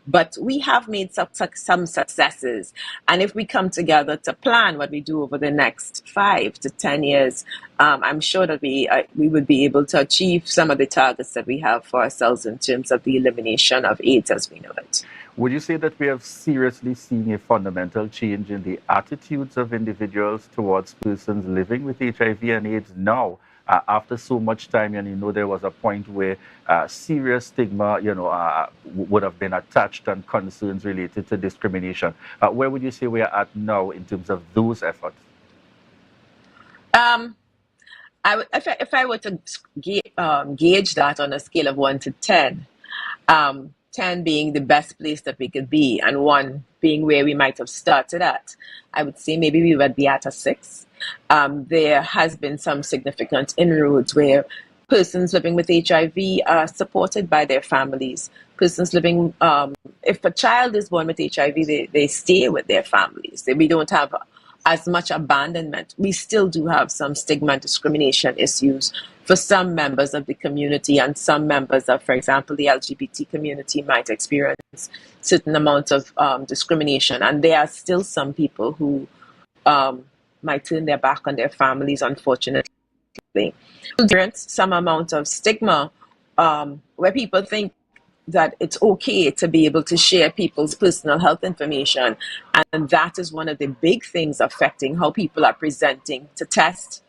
But we have made some successes. And if we come together to plan what we do over the next 5 to 10 years, I'm sure that we would be able to achieve some of the targets that we have for ourselves in terms of the elimination of AIDS as we know it. Would you say that we have seriously seen a fundamental change in the attitudes of individuals towards persons living with HIV and AIDS now? After so much time, and there was a point where serious stigma, would have been attached and concerns related to discrimination. Where would you say we are at now in terms of those efforts? If I were to gauge that on a scale of 1 to 10, 10 being the best place that we could be, and 1 being where we might have started at, I would say maybe we would be at a 6. There has been some significant inroads where persons living with HIV are supported by their families. Persons living, if a child is born with HIV, they stay with their families. We don't have as much abandonment. We still do have some stigma and discrimination issues for some members of the community, and some members of, for example, the LGBT community might experience certain amounts of discrimination. And there are still some people who might turn their back on their families, unfortunately. Some amount of stigma where people think that it's okay to be able to share people's personal health information. And that is one of the big things affecting how people are presenting to test,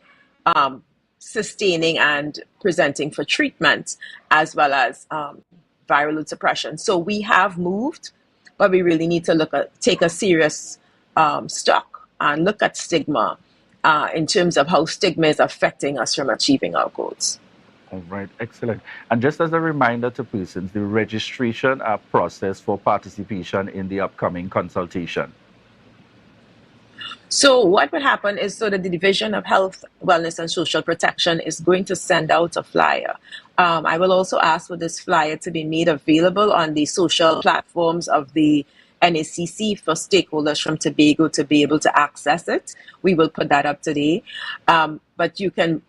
sustaining and presenting for treatment, as well as viral load suppression. So we have moved, but we really need to take a serious stock and look at stigma in terms of how stigma is affecting us from achieving our goals. All right, excellent. And just as a reminder to persons, the registration process for participation in the upcoming consultation. So what would happen is, so that the Division of Health, Wellness and Social Protection is going to send out a flyer. I will also ask for this flyer to be made available on the social platforms of the NACC for stakeholders from Tobago to be able to access it. We will put that up today. But you can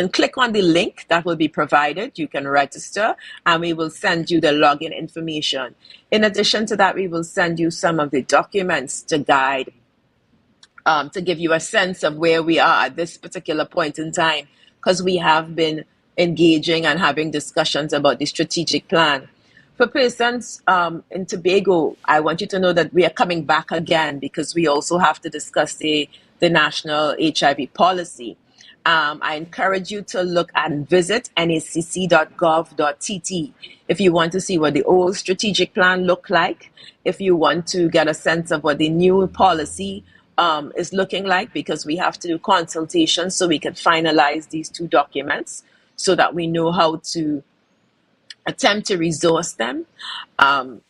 click on the link that will be provided. You can register, and we will send you the login information. In addition to that, we will send you some of the documents to guide, to give you a sense of where we are at this particular point in time, because we have been engaging and having discussions about the strategic plan. For persons in Tobago, I want you to know that we are coming back again because we also have to discuss the national HIV policy. I encourage you to look and visit nacc.gov.tt if you want to see what the old strategic plan looked like, if you want to get a sense of what the new policy is looking like, because we have to do consultations so we can finalize these two documents so that we know how to attempt to resource them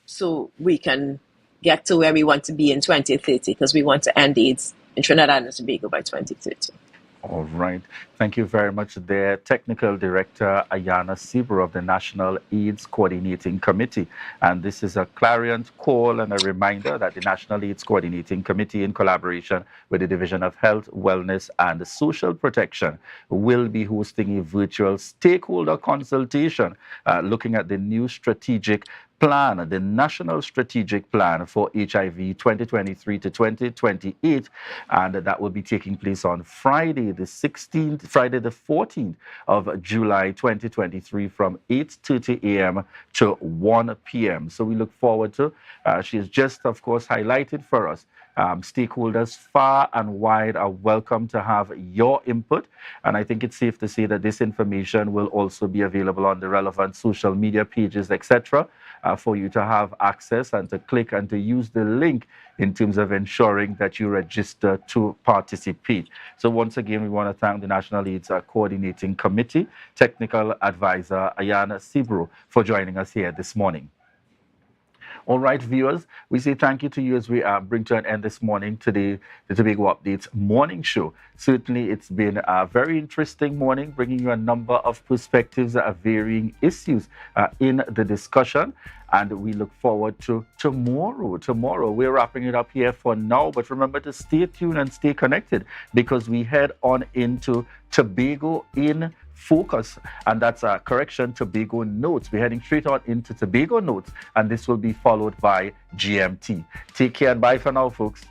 so we can get to where we want to be in 2030, because we want to end AIDS in Trinidad and Tobago by 2030. All right. Thank you very much there, Technical Director Ayana Sieber of the National AIDS Coordinating Committee. And this is a clarion call and a reminder that the National AIDS Coordinating Committee, in collaboration with the Division of Health, Wellness and Social Protection, will be hosting a virtual stakeholder consultation looking at the new strategic plan, the National Strategic Plan for HIV 2023 to 2028, and that will be taking place on Friday the 14th of July 2023 from 8:30 a.m. to 1 p.m. So we look forward to, she has just, of course, highlighted for us, stakeholders far and wide are welcome to have your input. And I think it's safe to say that this information will also be available on the relevant social media pages, etc., for you to have access and to click and to use the link in terms of ensuring that you register to participate. So once again, we want to thank the National AIDS Coordinating Committee Technical Advisor Ayana Sibro for joining us here this morning. All right, viewers, we say thank you to you as we bring to an end this morning to the Tobago Updates morning show. Certainly, it's been a very interesting morning, bringing you a number of perspectives, varying issues in the discussion. And we look forward to tomorrow. Tomorrow, we're wrapping it up here for now. But remember to stay tuned and stay connected, because we head on into Tobago in Focus, and that's a correction, Tobago Notes. We're heading straight on into Tobago Notes, and this will be followed by GMT. Take care and bye for now, folks.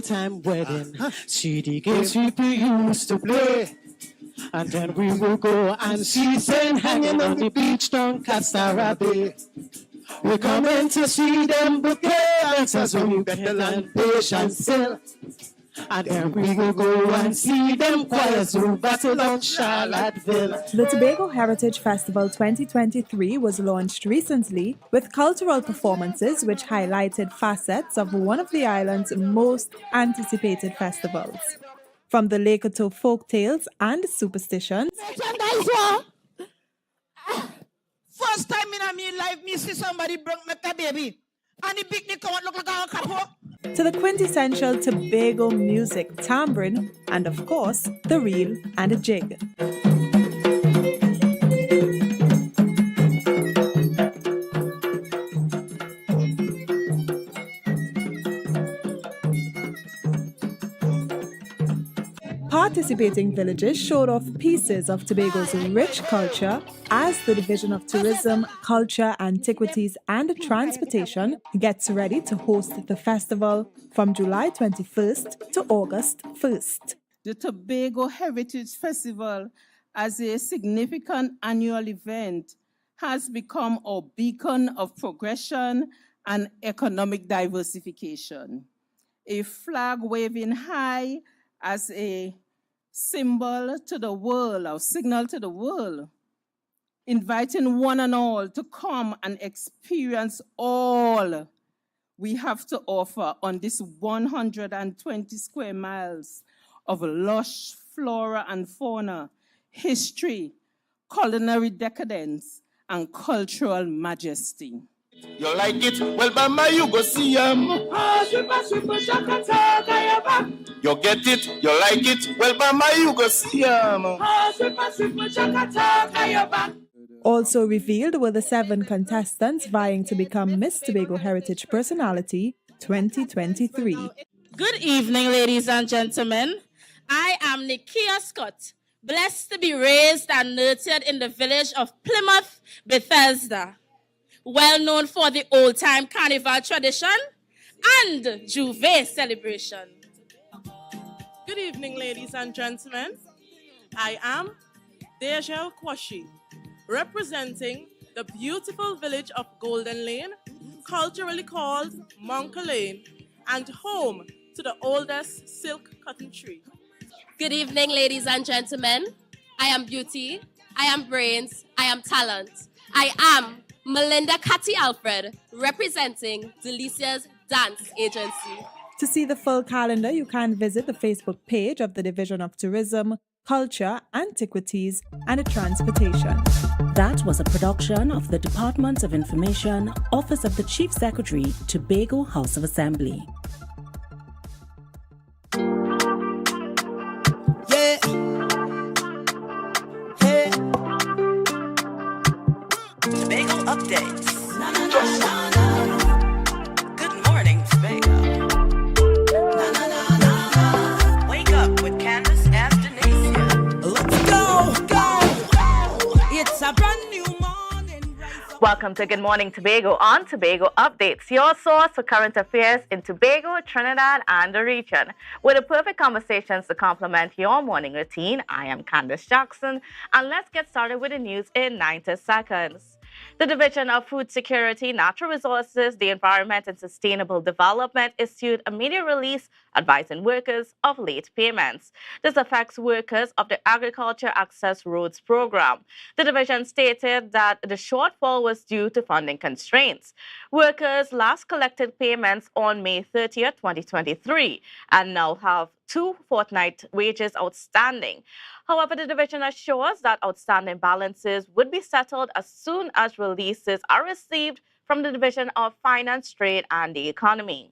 Time wedding, see the games we used to play, and then we will go and see Saint hanging on the beach down Castara Bay. We're coming to see them bouquet dancers from Bethel and Patient Hill, and then we will go and see them choirs who battle on Charlottesville. The Tobago Heritage Festival 2023 was launched recently with cultural performances which highlighted facets of one of the island's most anticipated festivals. From the Lakoto folk tales and superstitions, first time in my life, me see somebody bring me a baby, and the picnic come out look like a couple. To the quintessential Tobago music, tambourine, and of course, the reel and a jig. Participating villages showed off pieces of Tobago's rich culture as the Division of Tourism, Culture, Antiquities and Transportation gets ready to host the festival from July 21st to August 1st. The Tobago Heritage Festival, as a significant annual event, has become a beacon of progression and economic diversification. A flag waving high as a symbol to the world, or signal to the world, inviting one and all to come and experience all we have to offer on this 120 square miles of lush flora and fauna, history, culinary decadence, and cultural majesty. You like it? Well, Bama, you go see You get it? You like it? Well, Bama, you go see Also revealed were the 7 contestants vying to become Miss Tobago Heritage Personality 2023. Good evening, ladies and gentlemen. I am Nikia Scott, blessed to be raised and nurtured in the village of Plymouth, Bethesda, well known for the old-time carnival tradition and Juve celebration. Good evening, ladies and gentlemen. I am Deja Kwashi, representing the beautiful village of Golden Lane, culturally called Monka Lane, and home to the oldest silk cotton tree. Good evening, ladies and gentlemen. I am Beauty, I am Brains, I am Talent. I am Melinda Catty Alfred, representing Delicia's Dance Agency. To see the full calendar, you can visit the Facebook page of the Division of Tourism, Culture, Antiquities, and Transportation. That was a production of the Department of Information, Office of the Chief Secretary, Tobago House of Assembly. Yeah. Hey. Tobago updates. Good morning, Tobago. Wake up with Candace and Denasia. Let's go. It's a brand new morning. Welcome to Good Morning Tobago on Tobago Updates, your source for current affairs in Tobago, Trinidad, and the region. With the perfect conversations to complement your morning routine, I am Candace Jackson, and let's get started with the news in 90 seconds. The Division of Food Security, Natural Resources, the Environment and Sustainable Development issued a media release advising workers of late payments. This affects workers of the Agriculture Access Roads Program. The division stated that the shortfall was due to funding constraints. Workers last collected payments on May 30th, 2023, and now have 2 fortnight wages outstanding. However, the division assures that outstanding balances would be settled as soon as releases are received from the Division of Finance, Trade, and the Economy.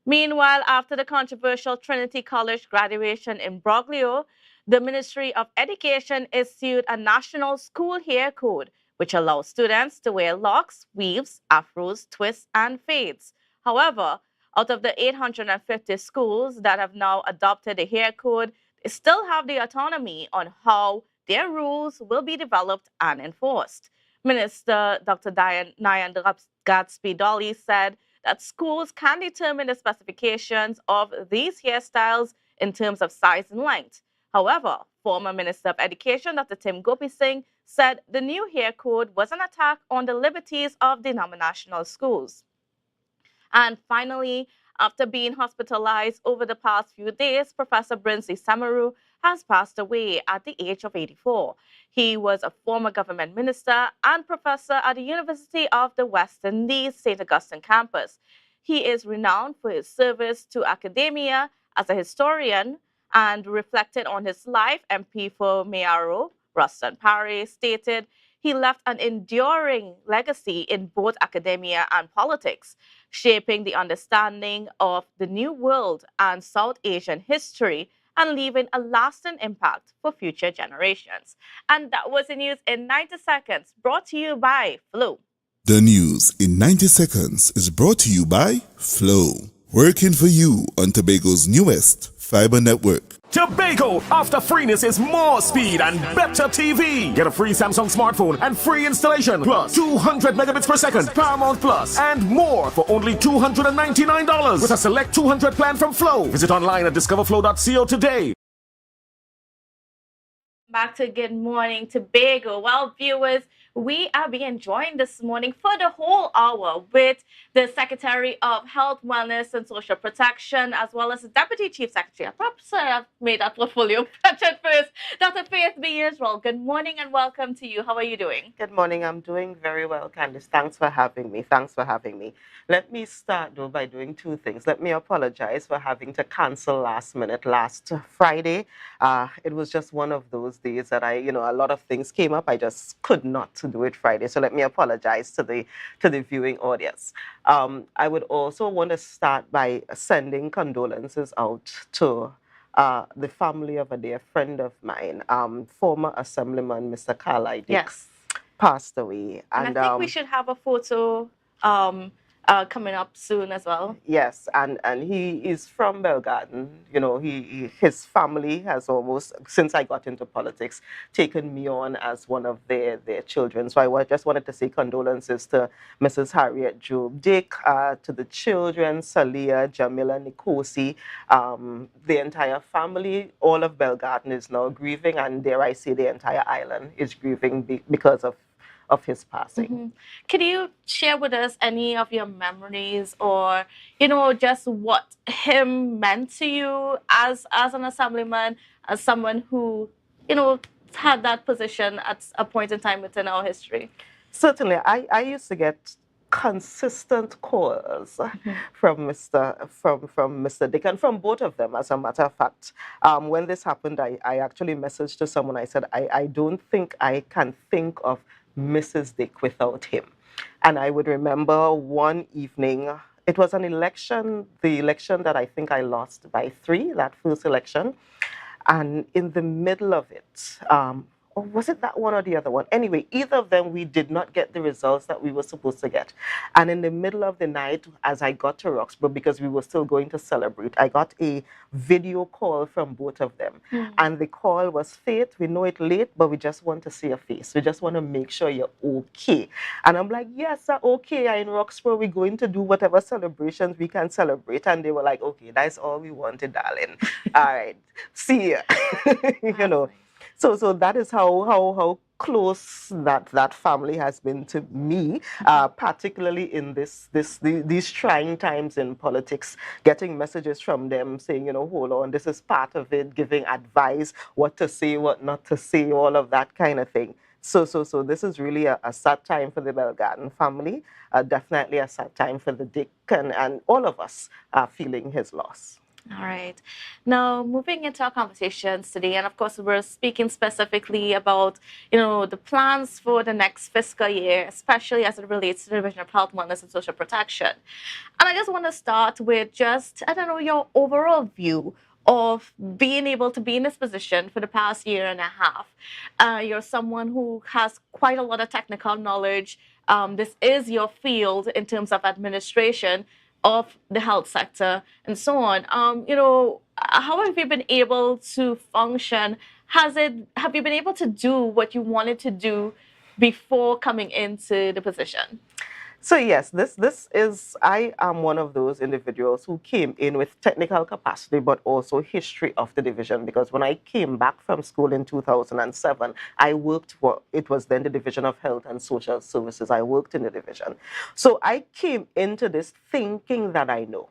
Meanwhile, after the controversial Trinity College graduation in Broglio, the Ministry of Education issued a national school hair code, which allows students to wear locks, weaves, afros, twists, and fades. However, out of the 850 schools that have now adopted the hair code, they still have the autonomy on how their rules will be developed and enforced. Minister Dr. Nyan Gatsby-Dolly said that schools can determine the specifications of these hairstyles in terms of size and length. However, former Minister of Education Dr. Tim Gopi Singh said the new hair code was an attack on the liberties of denominational schools. And finally, after being hospitalized over the past few days, Professor Brinsley Samaru has passed away at the age of 84. He was a former government minister and professor at the University of the West Indies, St. Augustine campus. He is renowned for his service to academia as a historian, and reflected on his life. MP for Mayaro, Ruston Parry, stated he left an enduring legacy in both academia and politics, shaping the understanding of the New World and South Asian history and leaving a lasting impact for future generations. And that was the news in 90 seconds, brought to you by Flow. The news in 90 seconds is brought to you by Flow, working for you on Tobago's newest fiber network. Tobago, after freeness is more speed and better TV. Get a free Samsung smartphone and free installation, plus 200 megabits per second, Paramount Plus, and more for only $299 with a select 200 plan from Flow. Visit online at discoverflow.co today. Back to Good Morning Tobago. Well, viewers, we are being joined this morning for the whole hour with the Secretary of Health, Wellness and Social Protection, as well as the Deputy Chief Secretary. Perhaps I've made that portfolio at first. Dr. Faith B. Israel, good morning and welcome to you. How are you doing? Good morning. I'm doing very well, Candice. Thanks for having me. Let me start, though, by doing two things. Let me apologize for having to cancel last minute last Friday. It was just one of those days that a lot of things came up. I just could not do it Friday. So let me apologize to the viewing audience. I would also want to start by sending condolences out to the family of a dear friend of mine, former Assemblyman Mr. Carly Dick, Yes. passed away. And I think we should have a photo coming up soon as well. Yes, and he is from Belgarden. You know, his family has almost, since I got into politics, taken me on as one of their children. So just wanted to say condolences to Mrs. Harriet Job Dick, to the children, Salia, Jamila, Nikosi, the entire family. All of Belgarden is now grieving, and dare I say the entire island is grieving because of his passing. Can you share with us any of your memories, or just what him meant to you as an assemblyman, as someone who had that position at a point in time within our history? Certainly, I used to get consistent calls from Mr. Dick, and from both of them, as a matter of fact. When this happened, I actually messaged to someone. I said, I don't think I can think of Mrs. Dick without him. And I would remember one evening, it was an election, the election that I think I lost by 3, that first election. And in the middle of it, or was it that one or the other one? Anyway, either of them, we did not get the results that we were supposed to get. And in the middle of the night, as I got to Roxborough, because we were still going to celebrate, I got a video call from both of them. And the call was, Faith, we know it's late, but we just want to see your face. We just want to make sure you're okay. And I'm like, yes, I'm okay. I'm in Roxborough. We're going to do whatever celebrations we can celebrate. And they were like, okay, that's all we wanted, darling. All right, see ya. You know. So that is how close that family has been to me, particularly in these trying times in politics. Getting messages from them saying, hold on, this is part of it, giving advice, what to say, what not to say, all of that kind of thing. So this is really a sad time for the Belgarden family, definitely a sad time for the Dick and all of us feeling his loss. All right. Now, moving into our conversations today, and of course, we're speaking specifically about, the plans for the next fiscal year, especially as it relates to the Division of Health, Wellness, and Social Protection. And I just want to start with just, your overall view of being able to be in this position for the past year and a half. You're someone who has quite a lot of technical knowledge. This is your field in terms of administration of the health sector and so on. How have you been able to function? Have you been able to do what you wanted to do before coming into the position? So yes, this is, I am one of those individuals who came in with technical capacity, but also history of the division, because when I came back from school in 2007, I worked for, it was then the Division of Health and Social Services. I worked in the division. So I came into this thinking that I know.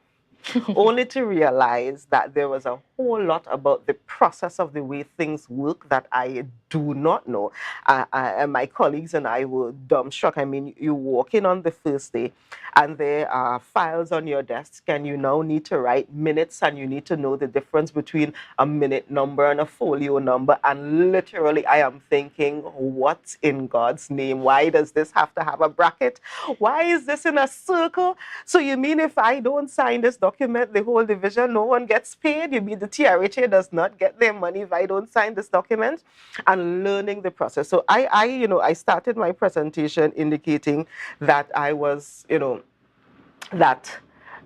Only to realize that there was a whole lot about the process of the way things work that I do not know. And my colleagues and I were dumbstruck. I mean, you walk in on the first day and there are files on your desk and you now need to write minutes and you need to know the difference between a minute number and a folio number. And literally I am thinking, what in God's name? Why does this have to have a bracket? Why is this in a circle? So you mean if I don't sign this document, the whole division, no one gets paid? You mean the TRHA does not get their money if I don't sign this document? And learning the process. So I started my presentation indicating that I was, that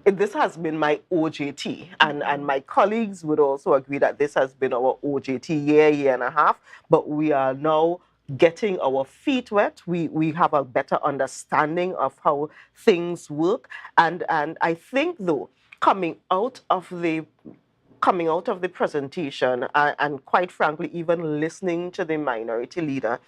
this has been my OJT, and my colleagues would also agree that this has been our OJT year and a half, but we are now getting our feet wet. We have a better understanding of how things work, and I think though, coming out of the presentation, and quite frankly, even listening to the minority leader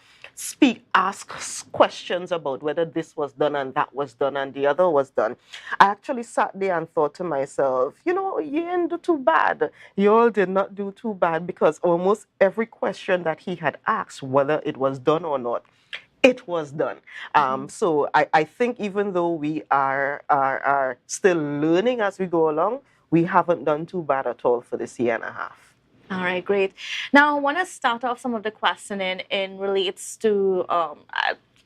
ask questions about whether this was done and that was done and the other was done, I actually sat there and thought to myself, you didn't do too bad. You all did not do too bad, because almost every question that he had asked, whether it was done or not, it was done. So I think even though we are still learning as we go along, we haven't done too bad at all for this year and a half. All right, great. Now, I want to start off some of the questioning in relates to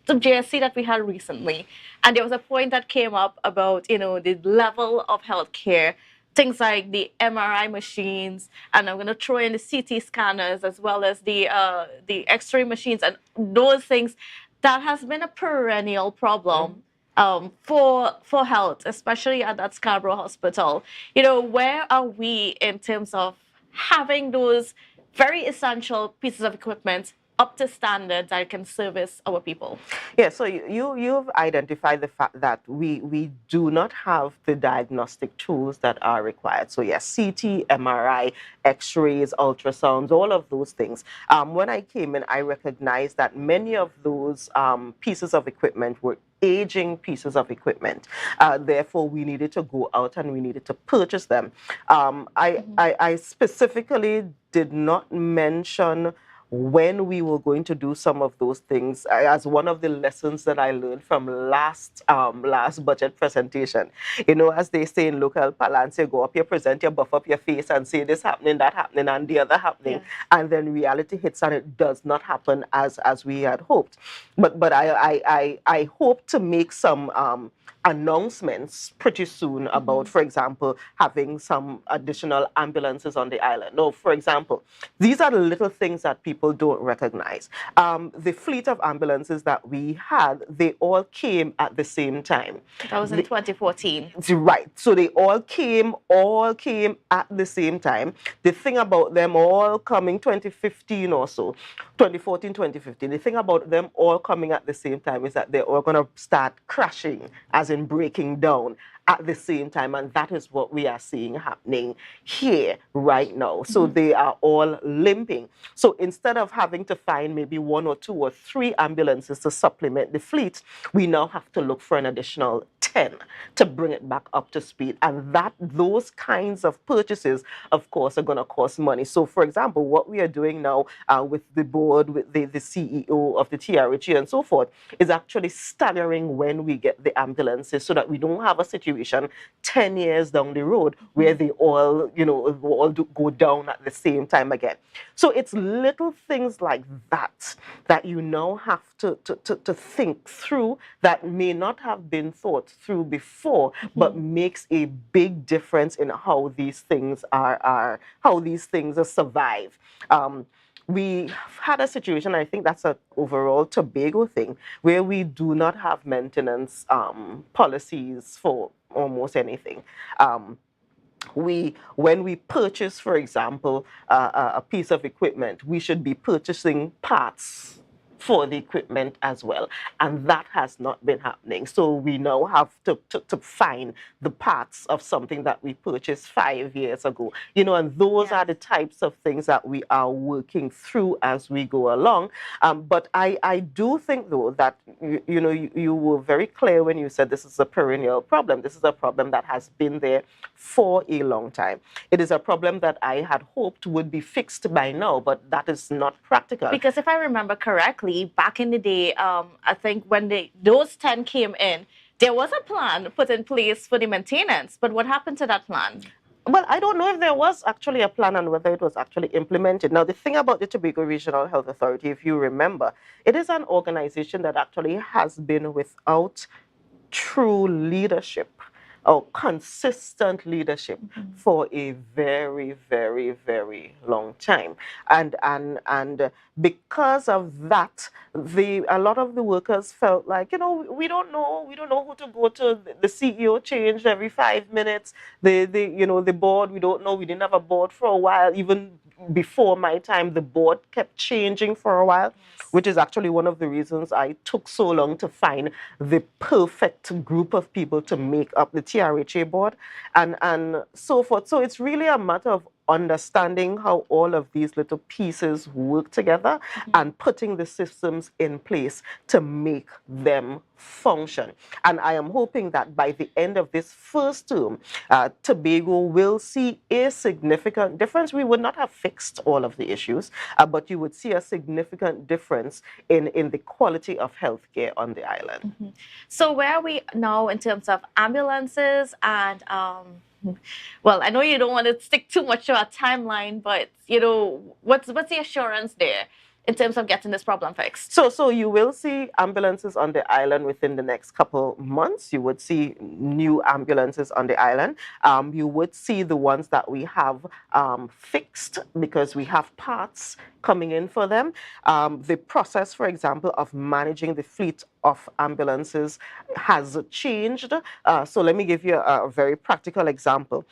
the JSC that we had recently, and there was a point that came up about, you know, the level of healthcare, things like the MRI machines, and I'm going to throw in the CT scanners as well as the X-ray machines, and those things. That has been a perennial problem for health, especially at that Scarborough Hospital. You know, where are we in terms of having those very essential pieces of equipment up to standards that can service our people? Yeah, so you've identified the fact that we do not have the diagnostic tools that are required. So yes, CT, MRI, X-rays, ultrasounds, all of those things. When I came in, I recognized that many of those pieces of equipment were aging pieces of equipment. Therefore, we needed to go out and we needed to purchase them. I specifically did not mention when we were going to do some of those things as one of the lessons that I learned from last budget presentation. You know, as they say in local parlance, you go up, you present, you buff up your face and say this happening, that happening, and the other happening, and then reality hits and it does not happen as we had hoped. But I hope to make some announcements pretty soon about, for example, having some additional ambulances on the island. No, for example, these are the little things that people don't recognize. The fleet of ambulances that we had, they all came at the same time. That was in 2014. Right. So they all came at the same time. The thing about them all coming 2015 or so, 2014, 2015, the thing about them all coming at the same time is that they're all going to start crashing, as in breaking down at the same time, and that is what we are seeing happening here right now. So they are all limping. So instead of having to find maybe 1 or 2 or 3 ambulances to supplement the fleet, we now have to look for an additional 10 to bring it back up to speed. And those kinds of purchases, of course, are going to cost money. So for example, what we are doing now with the board, with the CEO of the TRHE and so forth, is actually staggering when we get the ambulances so that we don't have a situation 10 years down the road where they all, you know, go down at the same time again. So it's little things like that that you now have to think through that may not have been thought through before, but makes a big difference in how these things survive. We had a situation, I think that's an overall Tobago thing, where we do not have maintenance policies for almost anything. When we purchase, for example, a piece of equipment, we should be purchasing parts for the equipment as well, and that has not been happening. So we now have to find the parts of something that we purchased 5 years ago, you know, and those are the types of things that we are working through as we go along. But I do think, though, that you were very clear when you said this is a perennial problem. This is a problem that has been there for a long time. It is a problem that I had hoped would be fixed by now, but that is not practical. Because if I remember correctly, back in the day, I think when those 10 came in, there was a plan put in place for the maintenance. But what happened to that plan? Well, I don't know if there was actually a plan and whether it was actually implemented. Now, the thing about the Tobago Regional Health Authority, if you remember, it is an organization that actually has been without true leadership or consistent leadership for a very, very, very long time. And because of that, a lot of the workers felt like, you know, we don't know who to go to. The CEO changed every 5 minutes. The board, we don't know. We didn't have a board for a while. Even before my time, the board kept changing for a while, which is actually one of the reasons I took so long to find the perfect group of people to make up the TRHA board and so forth. So it's really a matter of understanding how all of these little pieces work together and putting the systems in place to make them function. And I am hoping that by the end of this first term, Tobago will see a significant difference. We would not have fixed all of the issues, but you would see a significant difference in the quality of healthcare on the island. So where are we now in terms of ambulances and well, I know you don't want to stick too much to our timeline, but you know, what's the assurance there in terms of getting this problem fixed? So you will see ambulances on the island within the next couple months. You would see new ambulances on the island. You would see the ones that we have fixed because we have parts coming in for them. The process, for example, of managing the fleet of ambulances has changed. So let me give you a very practical example.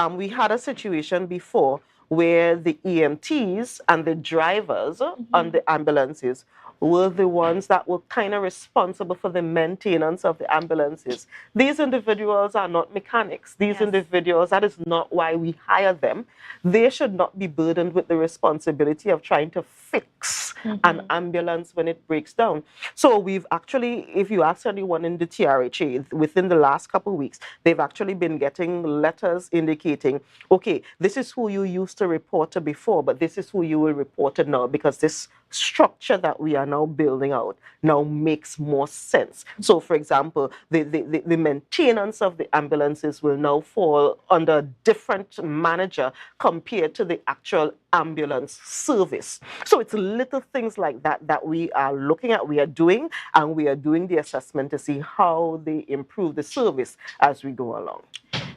We had a situation before where the EMTs and the drivers on the ambulances were the ones that were kind of responsible for the maintenance of the ambulances. These individuals are not mechanics. These individuals, that is not why we hire them. They should not be burdened with the responsibility of trying to fix an ambulance when it breaks down. So we've actually, if you ask anyone in the TRHA, within the last couple of weeks, they've actually been getting letters indicating, okay, this is who you used to report to before, but this is who you will report to now, because this structure that we are now building out now makes more sense. So, for example, the maintenance of the ambulances will now fall under a different manager compared to the actual ambulance service. So it's little things like that that we are looking at, we are doing, and we are doing the assessment to see how they improve the service as we go along.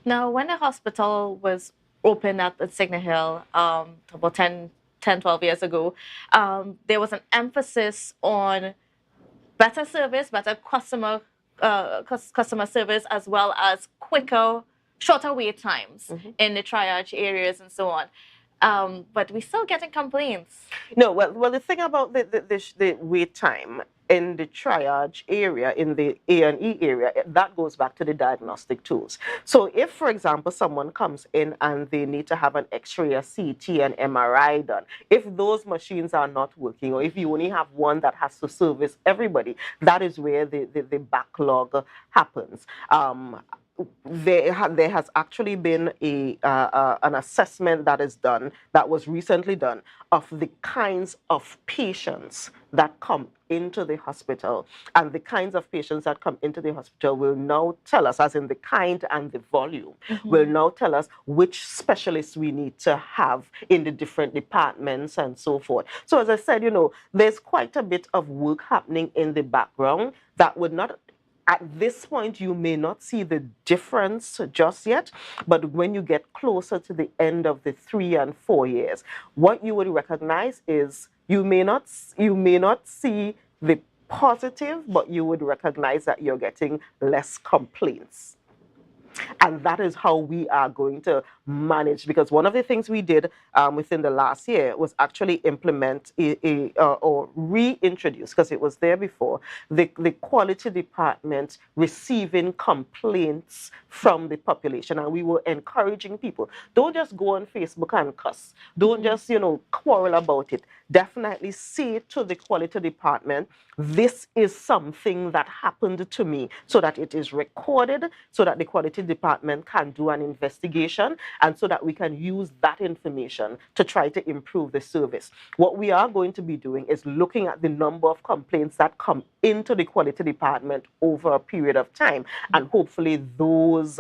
Now, when the hospital was opened at Signal Hill about 10, 12 years ago, there was an emphasis on better service, better customer service, as well as shorter wait times in the triage areas and so on. But we're still getting complaints. No, well, the thing about the wait time in the triage area, in the A&E area, that goes back to the diagnostic tools. So if, for example, someone comes in and they need to have an X-ray, a CT, an MRI done, if those machines are not working, or if you only have one that has to service everybody, that is where the backlog happens. There has actually been an assessment that is done, that was recently done, of the kinds of patients that come into the hospital. And the kinds of patients that come into the hospital will now tell us, as in the kind and the volume, will now tell us which specialists we need to have in the different departments and so forth. So as I said, there's quite a bit of work happening in the background that would not, at this point, you may not see the difference just yet, but when you get closer to the end of the 3 and 4 years, what you would recognize is you may not see the positive, but you would recognize that you're getting less complaints. And that is how we are going to manage, because one of the things we did within the last year was actually implement or reintroduce, because it was there before, the quality department receiving complaints from the population. And we were encouraging people, don't just go on Facebook and cuss. Don't just, quarrel about it. Definitely say to the quality department, this is something that happened to me, so that it is recorded, so that the quality department can do an investigation, and so that we can use that information to try to improve the service. What we are going to be doing is looking at the number of complaints that come into the quality department over a period of time, and hopefully those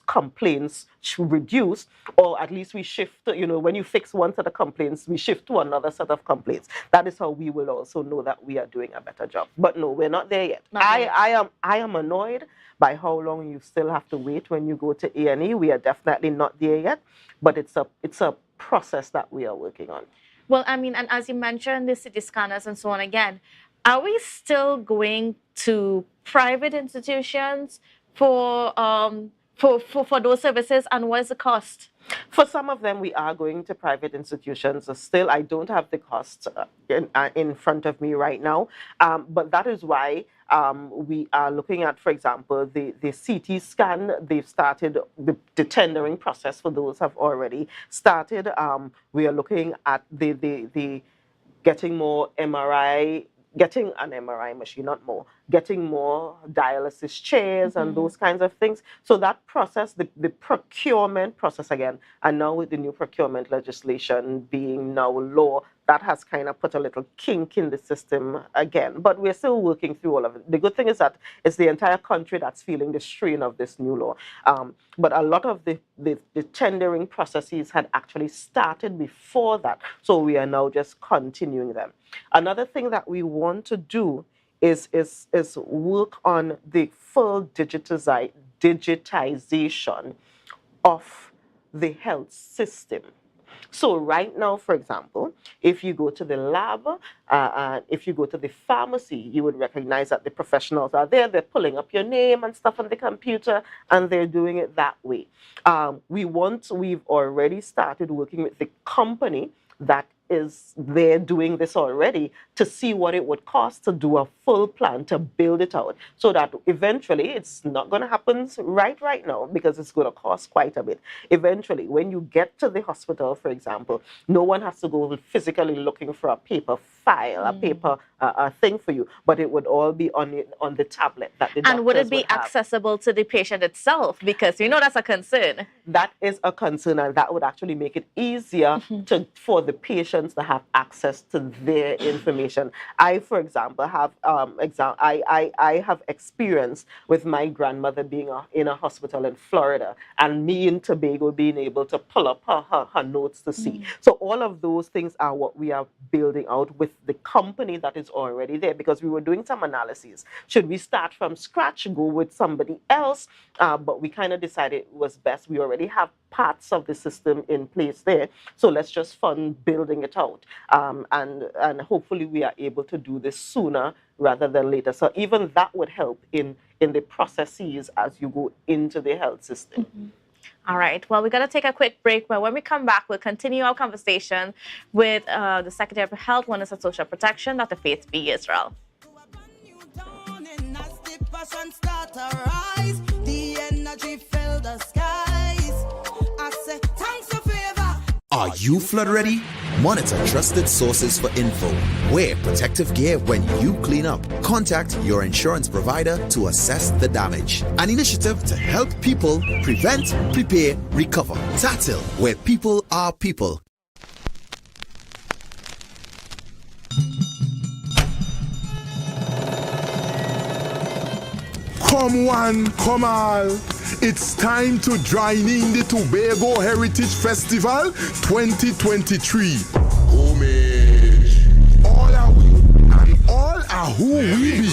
complaints should reduce, or at least we shift, when you fix one set of complaints, we shift to another set of complaints. That is how we will also know that we are doing a better job. But no, we're not there yet. I am annoyed by how long you still have to wait when you go to A&E. We are definitely not there yet, but it's a process that we are working on. Well, I mean, and as you mentioned, the CT scanners and so on again, are we still going to private institutions for those services, and what is the cost? For some of them, we are going to private institutions. Still, I don't have the costs in front of me right now, but that is why we are looking at, for example, the CT scan. They've started the tendering process for those have already started. We are looking at the getting more MRI. Getting an MRI machine, not more, getting more dialysis chairs and those kinds of things. So that process, the procurement process again, and now with the new procurement legislation being now law, that has kind of put a little kink in the system again. But we're still working through all of it. The good thing is that it's the entire country that's feeling the strain of this new law. But a lot of the tendering processes had actually started before that. So we are now just continuing them. Another thing that we want to do is work on the full digitization of the health system. So right now, for example, if you go to the lab, if you go to the pharmacy, you would recognize that the professionals are there. They're pulling up your name and stuff on the computer, and they're doing it that way. We've already started working with the company that is there doing this already to see what it would cost to do a full plan to build it out, so that eventually it's not going to happen right now, because it's going to cost quite a bit. Eventually, when you get to the hospital, for example, no one has to go physically looking for a paper file, a paper thing for you, but it would all be on the tablet that the doctors And would it be have. accessible to the patient itself? Because that's a concern. That is a concern, and that would actually make it easier for the patients to have access to their information. I, for example, have I have experience with my grandmother being in a hospital in Florida, and me in Tobago being able to pull up her notes to see. So all of those things are what we are building out with the company that is already there, because we were doing some analyses. Should we start from scratch, go with somebody else? But we kind of decided it was best. We already have parts of the system in place there, so let's just fund building it out, and hopefully we are able to do this sooner rather than later. So even that would help in the processes as you go into the health system. All right. Well, we're going to take a quick break, but when we come back, we'll continue our conversation with the Secretary of Health, Wellness and Social Protection, Dr. Faith B. Israel. Are you flood ready? Monitor trusted sources for info. Wear protective gear when you clean up. Contact your insurance provider to assess the damage. An initiative to help people prevent, prepare, recover. TATIL, where people are people. Come one, come all. It's time to join in the Tobago Heritage Festival 2023. Homage. All are we, and all are who we be.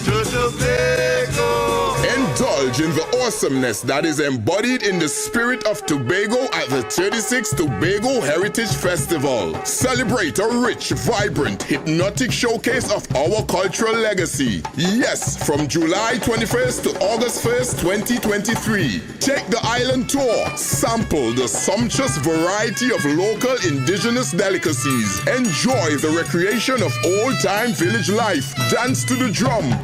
To Tobago. Indulge in the awesomeness that is embodied in the spirit of Tobago at the 36th Tobago Heritage Festival. Celebrate a rich, vibrant, hypnotic showcase of our cultural legacy. Yes, from July 21st to August 1st, 2023. Take the island tour. Sample the sumptuous variety of local indigenous delicacies. Enjoy the recreation of old-time village life. Dance to the drum.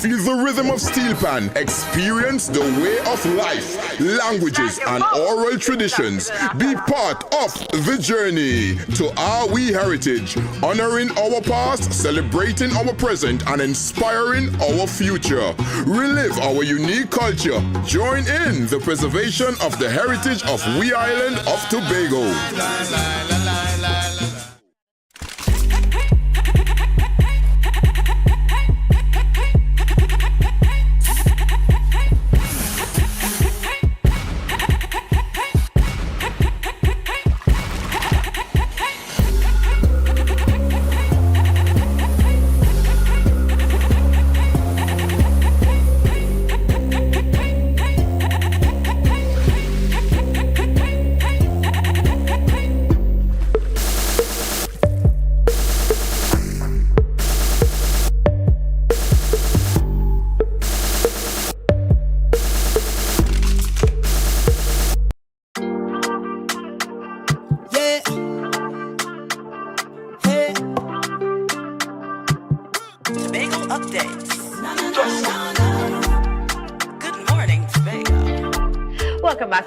Feel the rhythm of steel pan. Experience the way of life, languages, and oral traditions. Be part of the journey to our we heritage, honoring our past, celebrating our present, and inspiring our future. Relive our unique culture. Join in the preservation of the heritage of we island of Tobago.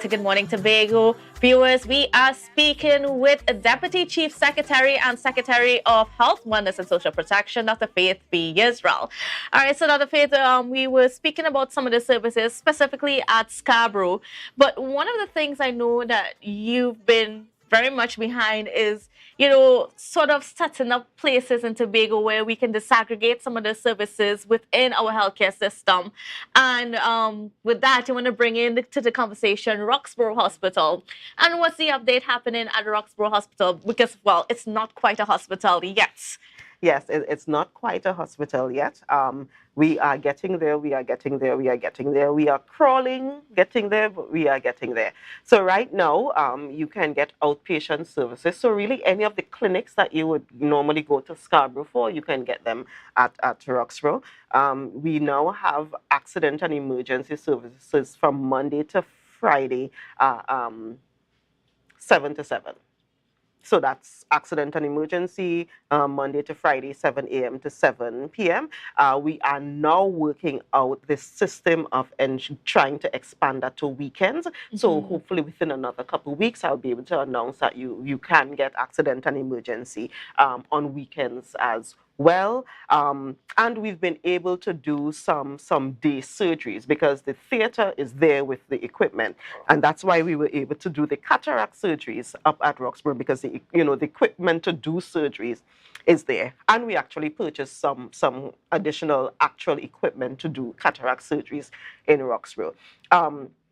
Good morning, Tobago. Viewers, we are speaking with Deputy Chief Secretary and Secretary of Health, Wellness and Social Protection, Dr. Faith B. Israel. All right, so Dr. Faith, we were speaking about some of the services, specifically at Scarborough. But one of the things I know that you've been very much behind is sort of setting up places in Tobago where we can disaggregate some of the services within our healthcare system. And with that, I want to bring in to the conversation Roxborough Hospital. And what's the update happening at Roxborough Hospital? Because, well, it's not quite a hospital yet. Yes, it's not quite a hospital yet. We are getting there, we are getting there, we are getting there. We are crawling, getting there, but we are getting there. So right now, you can get outpatient services. So really any of the clinics that you would normally go to Scarborough for, you can get them at Roxborough. We now have accident and emergency services from Monday to Friday, 7 to 7. So that's accident and emergency, Monday to Friday, 7 a.m. to 7 p.m. We are now working out this system of trying to expand that to weekends. So hopefully within another couple of weeks, I'll be able to announce that you can get accident and emergency on weekends as well. And we've been able to do some day surgeries because the theater is there with the equipment. And that's why we were able to do the cataract surgeries up at Roxborough, because the equipment to do surgeries is there. And we actually purchased some additional actual equipment to do cataract surgeries in Roxborough.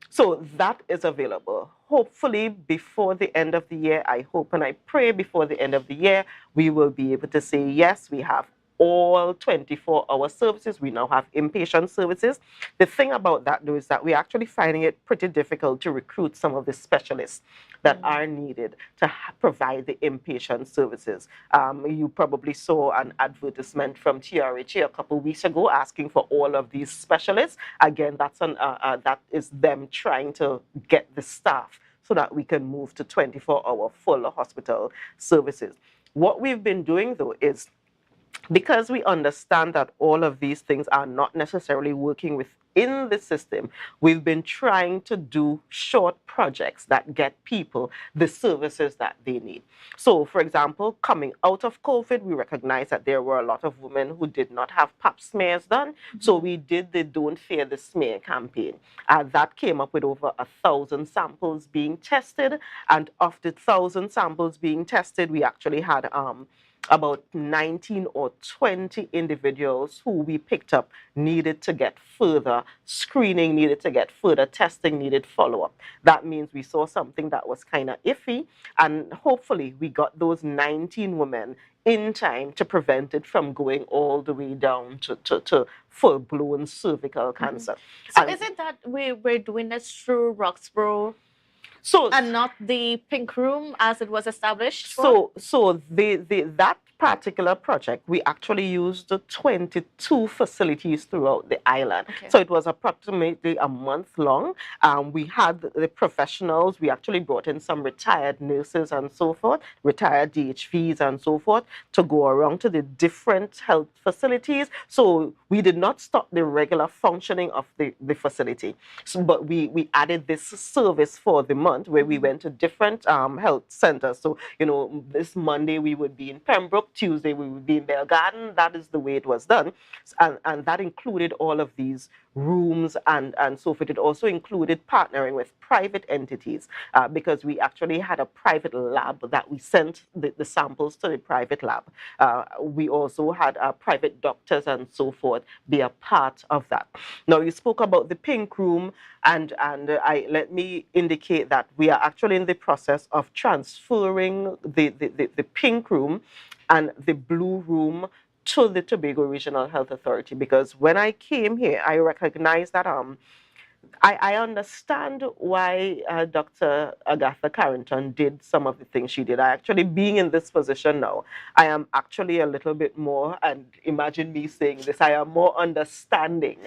So that is available. Hopefully before the end of the year, I hope and I pray before the end of the year, we will be able to say, yes, we have all 24-hour services. We now have inpatient services. The thing about that, though, is that we're actually finding it pretty difficult to recruit some of the specialists that are needed to provide the inpatient services. You probably saw an advertisement from TRHA a couple of weeks ago asking for all of these specialists. Again, that is them trying to get the staff so that we can move to 24-hour full hospital services. What we've been doing, though, is because we understand that all of these things are not necessarily working within the system, we've been trying to do short projects that get people the services that they need. So, for example, coming out of COVID, we recognized that there were a lot of women who did not have pap smears done. So we did the Don't Fear the Smear campaign. That came up with over 1,000 samples being tested. And of the 1,000 samples being tested, we actually had about 19 or 20 individuals who we picked up needed to get further screening, needed to get further testing, needed follow-up. That means we saw something that was kind of iffy, and hopefully we got those 19 women in time to prevent it from going all the way down to full-blown cervical cancer. So is it that we're doing this through Roxborough and not the Pink Room as it was established? So that particular project, we actually used 22 facilities throughout the island. Okay. So it was approximately a month long. We had the professionals. We actually brought in some retired nurses and so forth, retired DHVs and so forth, to go around to the different health facilities. So we did not stop the regular functioning of the facility, but we added this service for the month where we went to different health centers. So, this Monday we would be in Pembroke, Tuesday we would be in Bell Garden. That is the way it was done. And that included all of these rooms and so forth. It also included partnering with private entities because we actually had a private lab that we sent the samples to the private lab. We also had private doctors and so forth be a part of that. Now, you spoke about the Pink Room, and let me indicate that we are actually in the process of transferring the Pink Room and the Blue Room to the Tobago Regional Health Authority, because when I came here, I recognized that I understand why Dr. Agatha Carrington did some of the things she did. Actually, being in this position now, I am actually a little bit more, and imagine me saying this, I am more understanding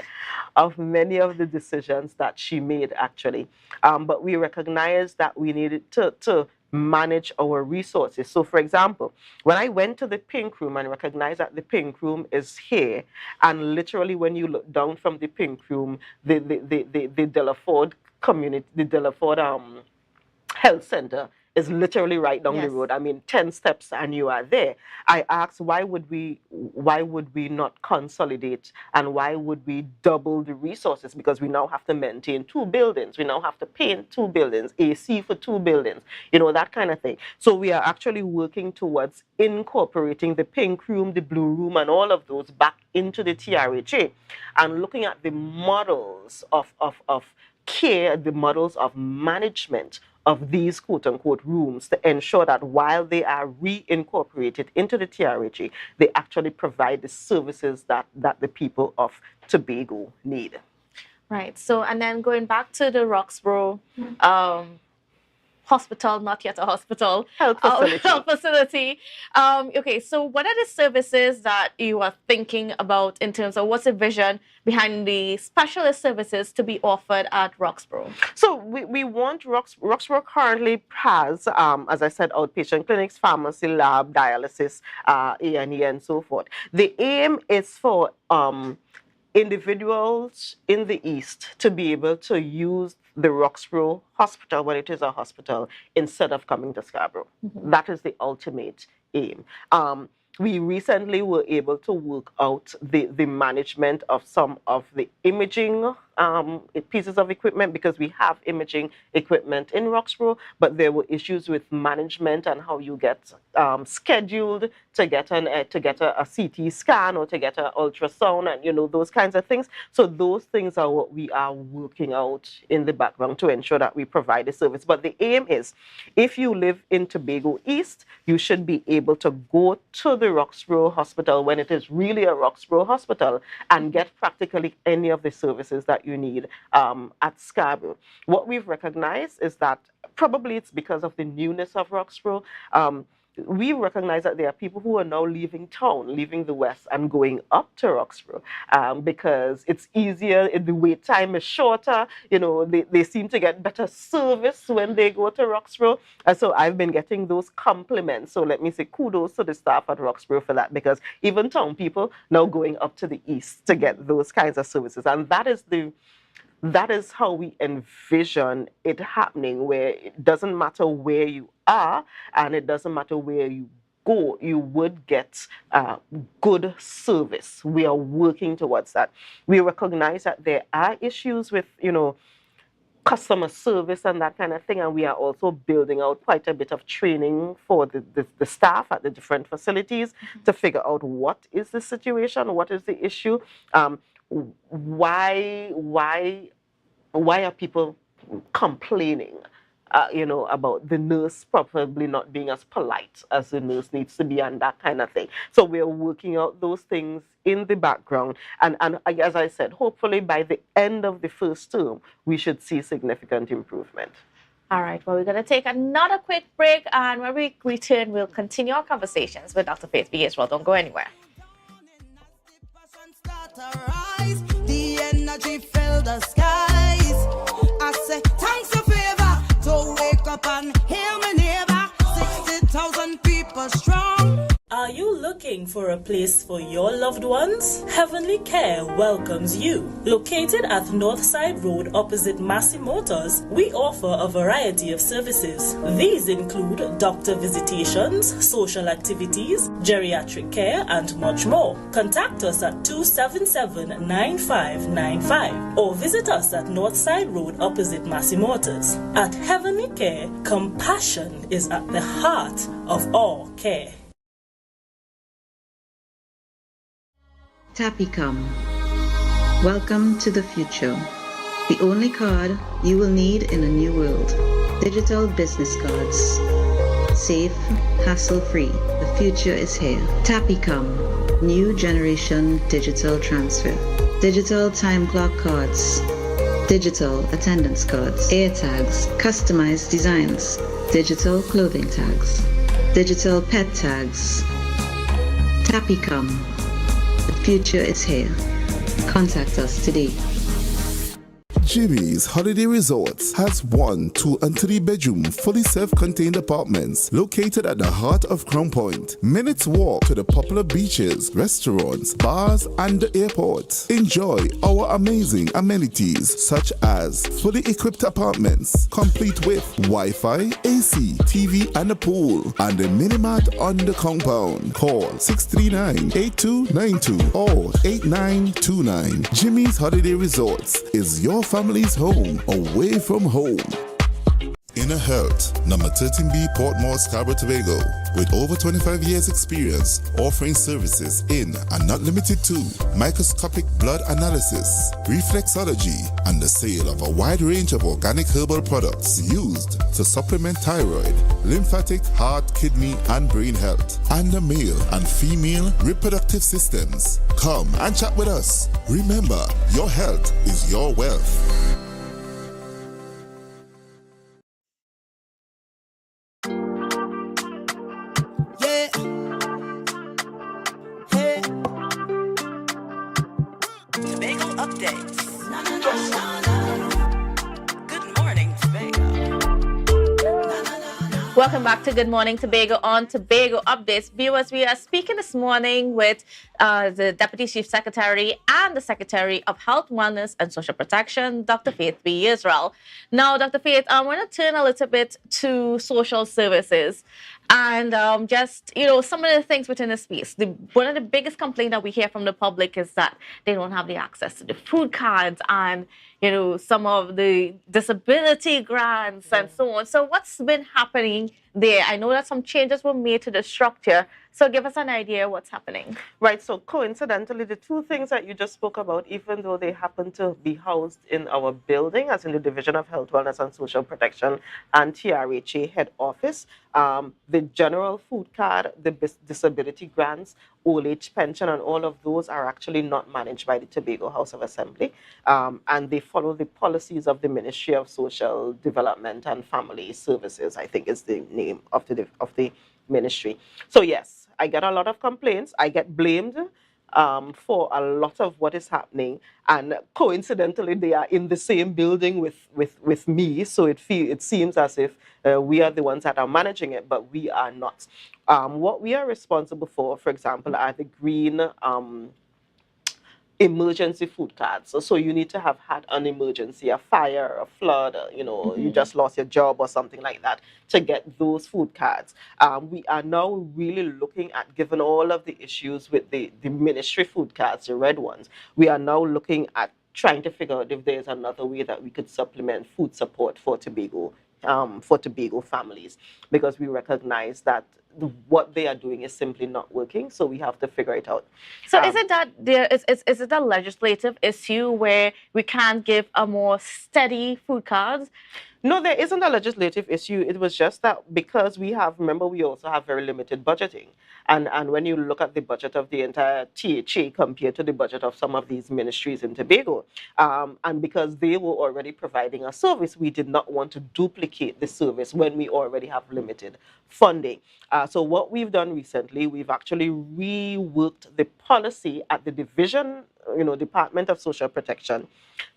of many of the decisions that she made, actually. But we recognize that we needed to manage our resources. So, for example, when I went to the Pink Room and recognized that the Pink Room is here, and literally when you look down from the Pink Room, the Delaford community, the Delaford Health Center is literally right down the road. I mean, 10 steps and you are there. I asked, why would we not consolidate, and why would we double the resources? Because we now have to maintain 2 buildings. We now have to paint 2 buildings, AC for 2 buildings, you know, that kind of thing. So we are actually working towards incorporating the pink room, the blue room, and all of those back into the TRHA, and looking at the models of care, the models of management of these quote-unquote rooms, to ensure that while they are reincorporated into the TRHA, they actually provide the services that the people of Tobago need. Right. So, and then going back to the Roxborough hospital, not yet a hospital, health facility. Okay, so what are the services that you are thinking about in terms of what's the vision behind the specialist services to be offered at Roxborough? So we want Roxborough currently has, as I said, outpatient clinics, pharmacy, lab, dialysis, A&E, and so forth. The aim is for individuals in the East to be able to use the Roxborough Hospital when it is a hospital instead of coming to Scarborough. That is the ultimate aim. We recently were able to work out the management of some of the imaging pieces of equipment, because we have imaging equipment in Roxborough, but there were issues with management and how you get scheduled to get a CT scan or to get an ultrasound, and you know, those kinds of things. So those things are what we are working out in the background to ensure that we provide a service. But the aim is, if you live in Tobago East, you should be able to go to the Roxborough Hospital when it is really a Roxborough Hospital and get practically any of the services that you need at Scarborough. What we've recognized is that probably it's because of the newness of Roxborough. We recognize that there are people who are now leaving town, leaving the West and going up to Roxborough because it's easier, the wait time is shorter, you know, they seem to get better service when they go to Roxborough. So I've been getting those compliments. So let me say kudos to the staff at Roxborough for that, because even town people now going up to the East to get those kinds of services. And that is how we envision it happening, where it doesn't matter where you are and it doesn't matter where you go, you would get good service. We are working towards that. We recognize that there are issues with, you know, customer service and that kind of thing, and we are also building out quite a bit of training for the staff at the different facilities to figure out what is the situation, what is the issue. Why are people complaining, you know, about the nurse probably not being as polite as the nurse needs to be, and that kind of thing. So we're working out those things in the background. And as I said, hopefully by the end of the first term, we should see significant improvement. All right, well, we're going to take another quick break, and when we return, we'll continue our conversations with Dr. Faith B. Israel. Don't go anywhere. The energy fill the skies. I say thanks a favor to wake up and hear my neighbor. 60,000 people strong. Are you looking for a place for your loved ones? Heavenly Care welcomes you. Located at Northside Road opposite Massey Motors, we offer a variety of services. These include doctor visitations, social activities, geriatric care, and much more. Contact us at 277-9595 or visit us at Northside Road opposite Massey Motors. At Heavenly Care, compassion is at the heart of all care. Tapicom. Welcome to the future. The only card you will need in a new world. Digital business cards. Safe, hassle-free. The future is here. Tapicom. New generation digital transfer. Digital time clock cards. Digital attendance cards. Air tags. Customized designs. Digital clothing tags. Digital pet tags. Tapicom. The future is here. Contact us today. Jimmy's Holiday Resorts has 1, 2, and 3 bedroom, fully self-contained apartments located at the heart of Crown Point. Minutes walk to the popular beaches, restaurants, bars, and the airport. Enjoy our amazing amenities such as fully equipped apartments, complete with Wi-Fi, AC, TV, and a pool, and a mini-mart on the compound. Call 639-8292 or 8929. Jimmy's Holiday Resorts is your family's home away from home. Inner Health, number 13B, Portmore, Scarborough, Tobago, with over 25 years experience, offering services in and not limited to microscopic blood analysis, reflexology, and the sale of a wide range of organic herbal products used to supplement thyroid, lymphatic, heart, kidney, and brain health, and the male and female reproductive systems. Come and chat with us. Remember, your health is your wealth. Tobago updates. Good morning, Tobago. Welcome back to Good Morning Tobago on Tobago Updates. Viewers, we are speaking this morning with the Deputy Chief Secretary and the Secretary of Health, Wellness and Social Protection, Dr. Faith B. Israel. Now, Dr. Faith, I want to turn a little bit to social services and just, some of the things within the space. One of the biggest complaints that we hear from the public is that they don't have the access to the food cards and, some of the disability grants and so on. So what's been happening there? I know that some changes were made to the structure. So give us an idea what's happening. Right, so coincidentally, the two things that you just spoke about, even though they happen to be housed in our building, as in the Division of Health, Wellness and Social Protection and TRHA head office, the general food card, the disability grants, old age pension, and all of those are actually not managed by the Tobago House of Assembly. And they follow the policies of the Ministry of Social Development and Family Services, I think is the name of the ministry. So yes, I get a lot of complaints. I get blamed for a lot of what is happening, and coincidentally, they are in the same building with me. So it seems as if we are the ones that are managing it, but we are not. What we are responsible for example, are the green emergency food cards. So you need to have had an emergency, a fire, a flood, you just lost your job or something like that to get those food cards. We are now really looking at, given all of the issues with the ministry food cards, the red ones, we are now looking at trying to figure out if there's another way that we could supplement food support for Tobago families, because we recognize that what they are doing is simply not working, so we have to figure it out. So is it that is it a legislative issue where we can't give a more steady food cards? No, there isn't a legislative issue. It was just that because we also have very limited budgeting. And when you look at the budget of the entire THA compared to the budget of some of these ministries in Tobago, and because they were already providing a service, we did not want to duplicate the service when we already have limited funding. So what we've done recently, we've actually reworked the policy at the division, Department of Social Protection,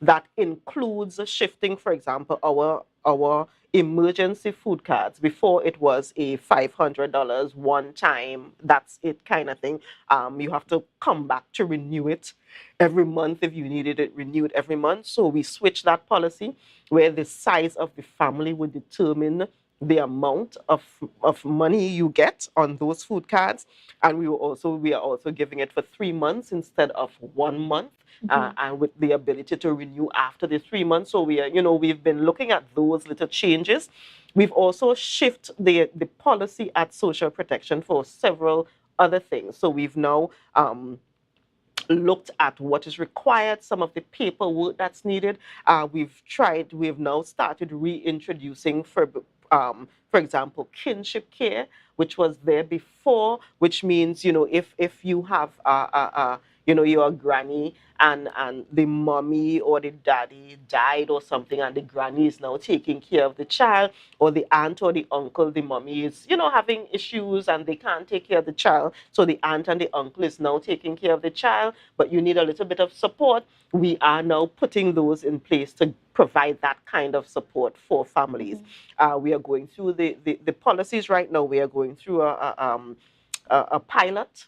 that includes shifting, for example, our emergency food cards. Before it was a $500 one time, that's it kind of thing. You have to come back to renew it every month if you needed it renewed every month. So we switched that policy where the size of the family would determine the amount of money you get on those food cards. And we are also giving it for 3 months instead of 1 month. And with the ability to renew after the 3 months. So we've been looking at those little changes. We've also shifted the policy at Social Protection for several other things. So we've now looked at what is required, some of the paperwork that's needed. We've now started reintroducing, for example, kinship care, which was there before, which means, if you have your granny and the mommy or the daddy died or something, and the granny is now taking care of the child, or the aunt or the uncle, the mommy is, having issues and they can't take care of the child. So the aunt and the uncle is now taking care of the child, but you need a little bit of support. We are now putting those in place to provide that kind of support for families. We are going through the policies right now. We are going through a pilot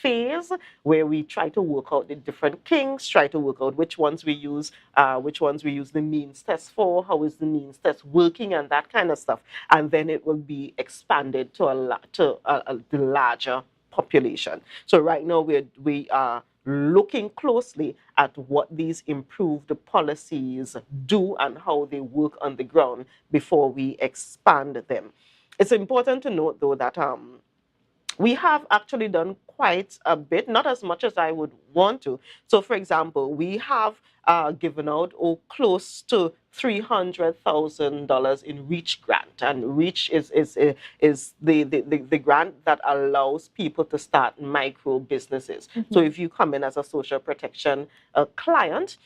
phase where we try to work out the different kinks, try to work out which ones we use the means test for, how is the means test working, and that kind of stuff. And then it will be expanded to the larger population. So right now we are looking closely at what these improved policies do and how they work on the ground before we expand them. It's important to note, though, that we have actually done quite a bit, not as much as I would want to. So, for example, we have given out close to $300,000 in REACH grant, and REACH is the grant that allows people to start micro businesses. So, if you come in as a social protection client,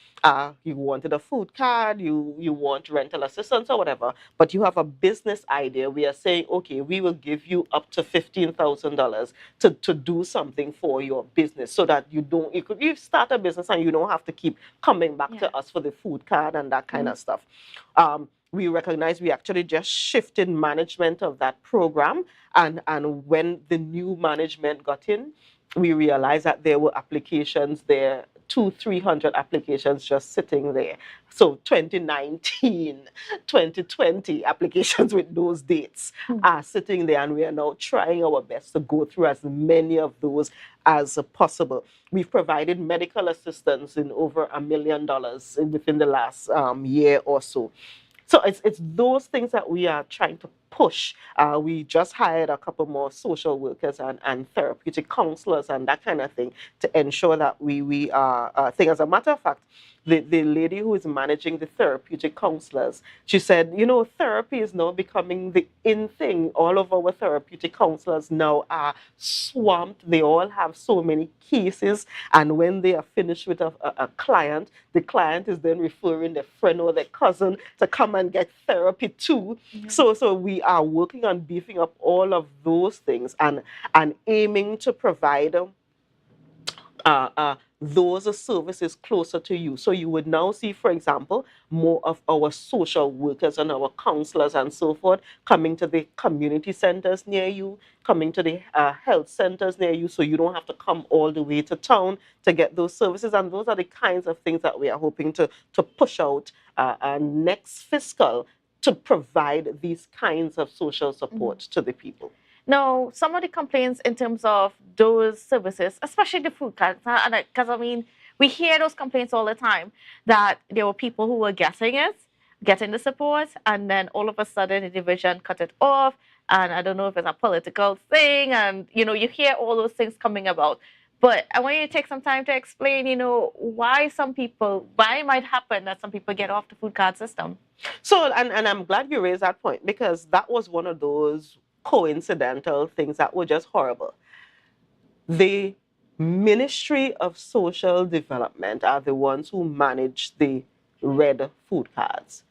you wanted a food card, you want rental assistance or whatever, but you have a business idea, we are saying, okay, we will give you up to $15,000 to do something for your business, so that you start a business and you don't have to keep coming back to us for the food card and that kind of stuff. We recognize we actually just shifted management of that program, and when the new management got in, we realized that there were applications there, 200-300 applications just sitting there. So 2019, 2020 applications with those dates are sitting there, and we are now trying our best to go through as many of those as possible. We've provided medical assistance in over $1 million within the last year or so. So it's those things that we are trying to push. We just hired a couple more social workers and therapeutic counselors and that kind of thing to ensure that we are thing. As a matter of fact, the lady who is managing the therapeutic counselors, she said, therapy is now becoming the in thing. All of our therapeutic counselors now are swamped. They all have so many cases, and when they are finished with a client, the client is then referring their friend or their cousin to come and get therapy too. So we are working on beefing up all of those things and aiming to provide those services closer to you. So you would now see, for example, more of our social workers and our counselors and so forth coming to the community centers near you, coming to the health centers near you, so you don't have to come all the way to town to get those services. And those are the kinds of things that we are hoping to push out next fiscal to provide these kinds of social support to the people. Now, some of the complaints in terms of those services, especially the food cards, because I mean, we hear those complaints all the time that there were people who were getting the support, and then all of a sudden the division cut it off. And I don't know if it's a political thing, and you hear all those things coming about. But I want you to take some time to explain, why it might happen that some people get off the food card system. So, and I'm glad you raised that point, because that was one of those coincidental things that were just horrible. The Ministry of Social Development are the ones who manage the red food cards.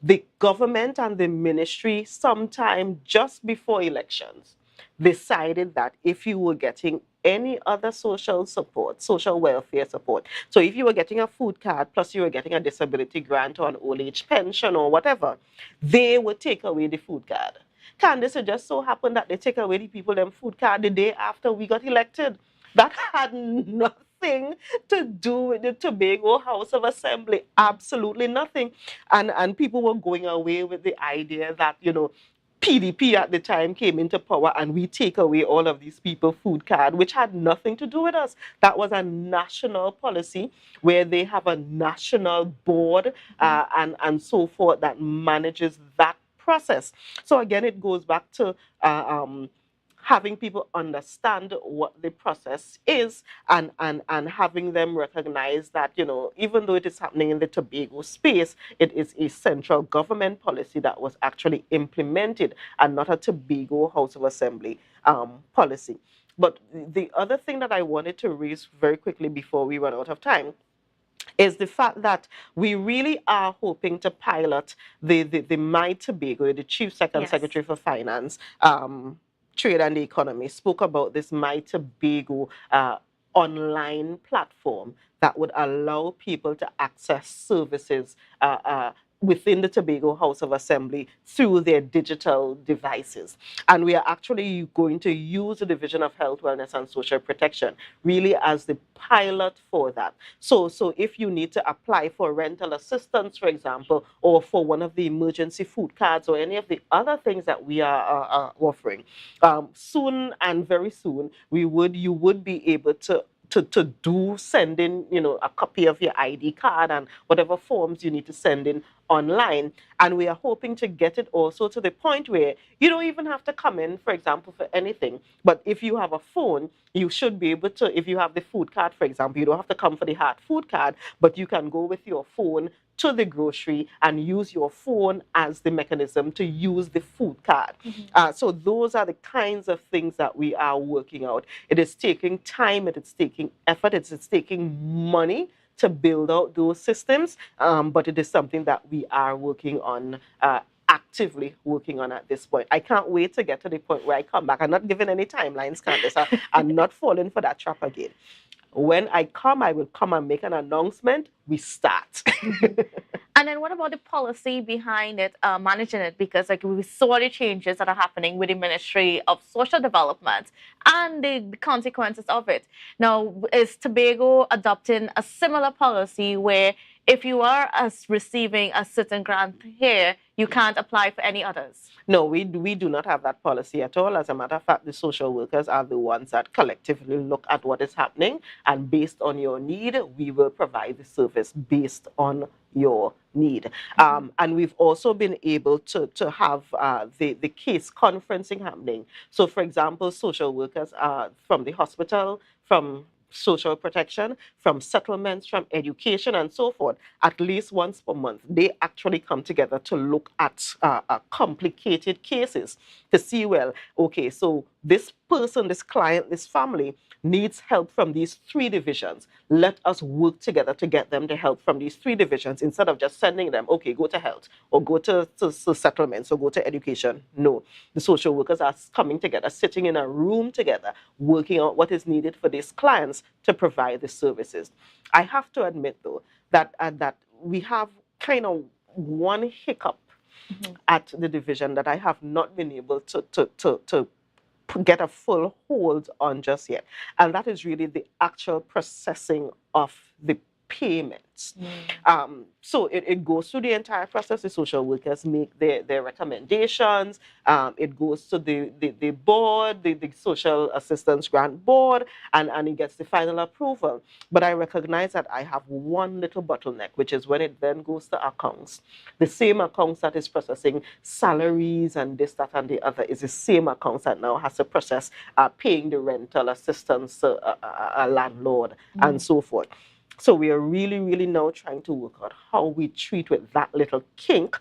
The government and the ministry, sometime just before elections, decided that if you were getting any other social support, social welfare support, so if you were getting a food card plus you were getting a disability grant or an old age pension or whatever, they would take away the food card. Candace, it just so happened that they take away the people them food card the day after we got elected. That had nothing to do with the Tobago House of Assembly. Absolutely nothing. And people were going away with the idea that, PDP at the time came into power and we take away all of these people food card, which had nothing to do with us. That was a national policy where they have a national board and so forth that manages that process. So again, it goes back to having people understand what the process is and having them recognize that, even though it is happening in the Tobago space, it is a central government policy that was actually implemented and not a Tobago House of Assembly policy. But the other thing that I wanted to raise very quickly before we run out of time is the fact that we really are hoping to pilot the My Tobago. The Chief Secretary for Finance, Trade and the Economy spoke about this My Tobago online platform that would allow people to access services within the Tobago House of Assembly through their digital devices. And we are actually going to use the Division of Health, Wellness and Social Protection really as the pilot for that. So if you need to apply for rental assistance, for example, or for one of the emergency food cards or any of the other things that we are offering, soon and very soon, you would be able to send in, a copy of your ID card and whatever forms you need to send in online. And we are hoping to get it also to the point where you don't even have to come in, for example, for anything. But if you have a phone, you should be able to, if you have the food card, for example, you don't have to come for the hard food card, but you can go with your phone to the grocery and use your phone as the mechanism to use the food card. So those are the kinds of things that we are working out. It is taking time, it is taking effort, it's taking money to build out those systems, but it is something that we are working on, actively working on at this point. I can't wait to get to the point where I come back. I'm not giving any timelines, Candace. I'm not falling for that trap again. When I come, I will come and make an announcement. We start. And then what about the policy behind it, managing it? Because like we saw the changes that are happening with the Ministry of Social Development and the consequences of it. Now, is Tobago adopting a similar policy where if you are receiving a certain grant here, you can't apply for any others? No, we do not have that policy at all. As a matter of fact, the social workers are the ones that collectively look at what is happening, and based on your need, we will provide the service based on your need. And we've also been able to have the case conferencing happening. So, for example, social workers from the hospital, from social protection, from settlements, from education, and so forth, at least once per month, they actually come together to look at complicated cases to see, well, okay, so this person, this client, this family needs help from these 3 divisions. Let us work together to get them the help from these 3 divisions instead of just sending them, okay, go to health or go to settlements or go to education. No, the social workers are coming together, sitting in a room together, working out what is needed for these clients to provide the services. I have to admit, though, that we have kind of one hiccup at the division that I have not been able to get a full hold on just yet. And that is really the actual processing of the payments. So it goes through the entire process. The social workers make their recommendations. It goes to the board, the social assistance grant board, and it gets the final approval. But I recognize that I have one little bottleneck, which is when it then goes to accounts. The same accounts that is processing salaries and this, that, and the other is the same accounts that now has to process paying the rental assistance to a landlord and so forth. So we are really, really now trying to work out how we treat with that little kink.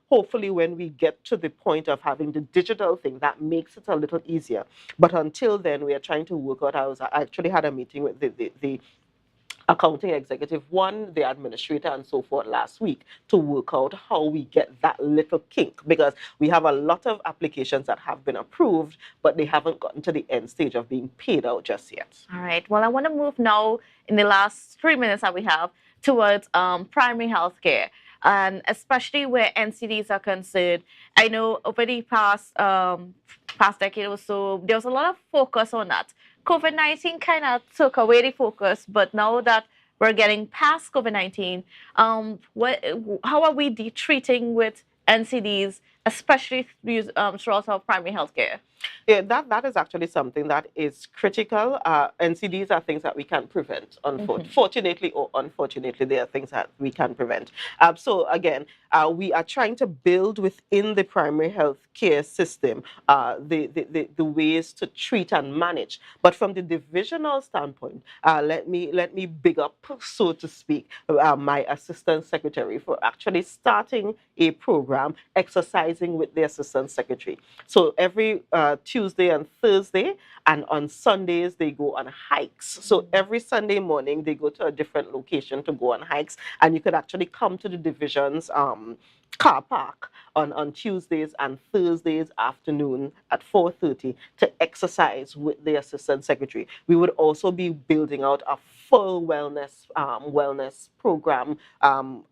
Hopefully when we get to the point of having the digital thing, that makes it a little easier. But until then, we are trying to work out. I actually had a meeting with the accounting executive, the administrator, and so forth last week to work out how we get that little kink, because we have a lot of applications that have been approved, but they haven't gotten to the end stage of being paid out just yet. All right. Well, I want to move now in the last 3 minutes that we have towards primary health care, and especially where NCDs are concerned. I know over the past decade or so, there was a lot of focus on that. COVID-19 kind of took away the focus, but now that we're getting past COVID-19, how are we treating with NCDs, especially throughout our primary health care? Yeah, that is actually something that is critical. NCDs are things that we can prevent. Fortunately or unfortunately, they are things that we can prevent. So again, we are trying to build within the primary health care system the ways to treat and manage. But from the divisional standpoint, let me big up, so to speak, my assistant secretary for actually starting a program, exercising with the assistant secretary. So every Tuesday and Thursday, and on Sundays they go on hikes. So every Sunday morning they go to a different location to go on hikes, and you could actually come to the divisions car park on Tuesdays and Thursdays afternoon at 4:30 to exercise with the assistant secretary. We would also be building out a full wellness program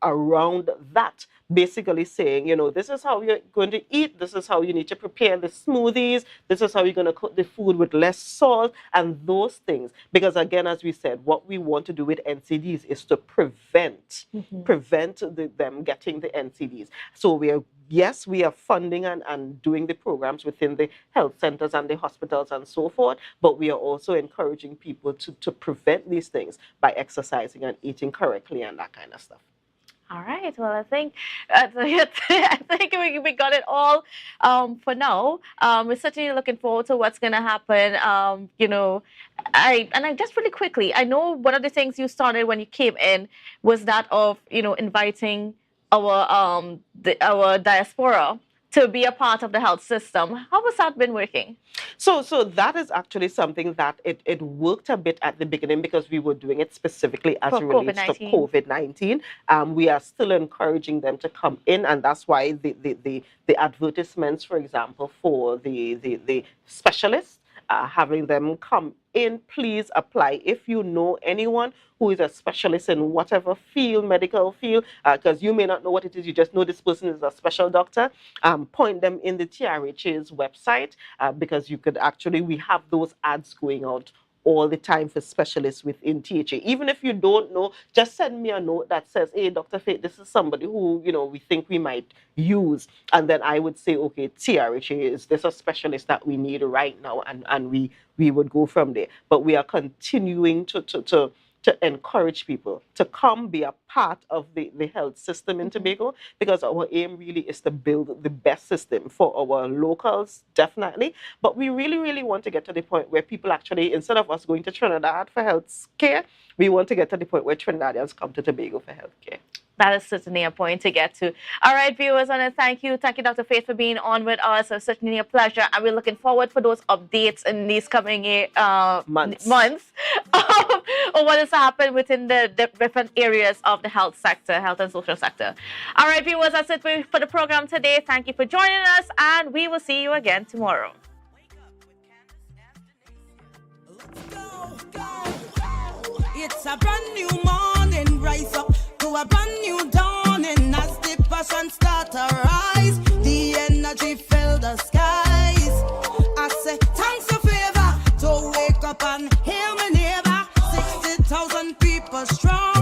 around that, basically saying, this is how you're going to eat, this is how you need to prepare the smoothies, this is how you're going to cook the food with less salt, and those things. Because again, as we said, what we want to do with NCDs is to prevent them getting the NCDs. So we are funding and doing the programs within the health centers and the hospitals and so forth, but we are also encouraging people to prevent these things by exercising and eating correctly and that kind of stuff. All right. Well, I think we got it all for now. We're certainly looking forward to what's going to happen. I just really quickly, I know one of the things you started when you came in was that of inviting our diaspora to be a part of the health system. How has that been working? So that is actually something that it worked a bit at the beginning because we were doing it specifically as it relates to COVID-19. We are still encouraging them to come in, and that's why the advertisements, for example, for the specialists, having them come in, please apply. If you know anyone who is a specialist in whatever field, medical field, because you may not know what it is, you just know this person is a special doctor, point them in the TRHA's website, because you could actually, we have those ads going out all the time for specialists within THA. Even if you don't know, just send me a note that says, hey, Dr. Faith, this is somebody who, we think we might use. And then I would say, okay, TRHA, is this a specialist that we need right now? And we would go from there. But we are continuing to encourage people to come be a part of the health system in Tobago, because our aim really is to build the best system for our locals, definitely. But we really, really want to get to the point where people actually, instead of us going to Trinidad for health care, we want to get to the point where Trinidadians come to Tobago for health care. That is certainly a point to get to. All right, viewers, and thank you, Dr. Faith, for being on with us. It's certainly a pleasure, and we're looking forward for those updates in these coming months of what has happened within the different areas of the health sector, health and social sector. All right, viewers, that's it for the program today. Thank you for joining us, and we will see you again tomorrow. It's a brand new morning, rise up to a brand new dawning as the passion start to rise. The energy fill the skies. I say thanks for favor to wake up and hear me neighbor. 60,000 people strong.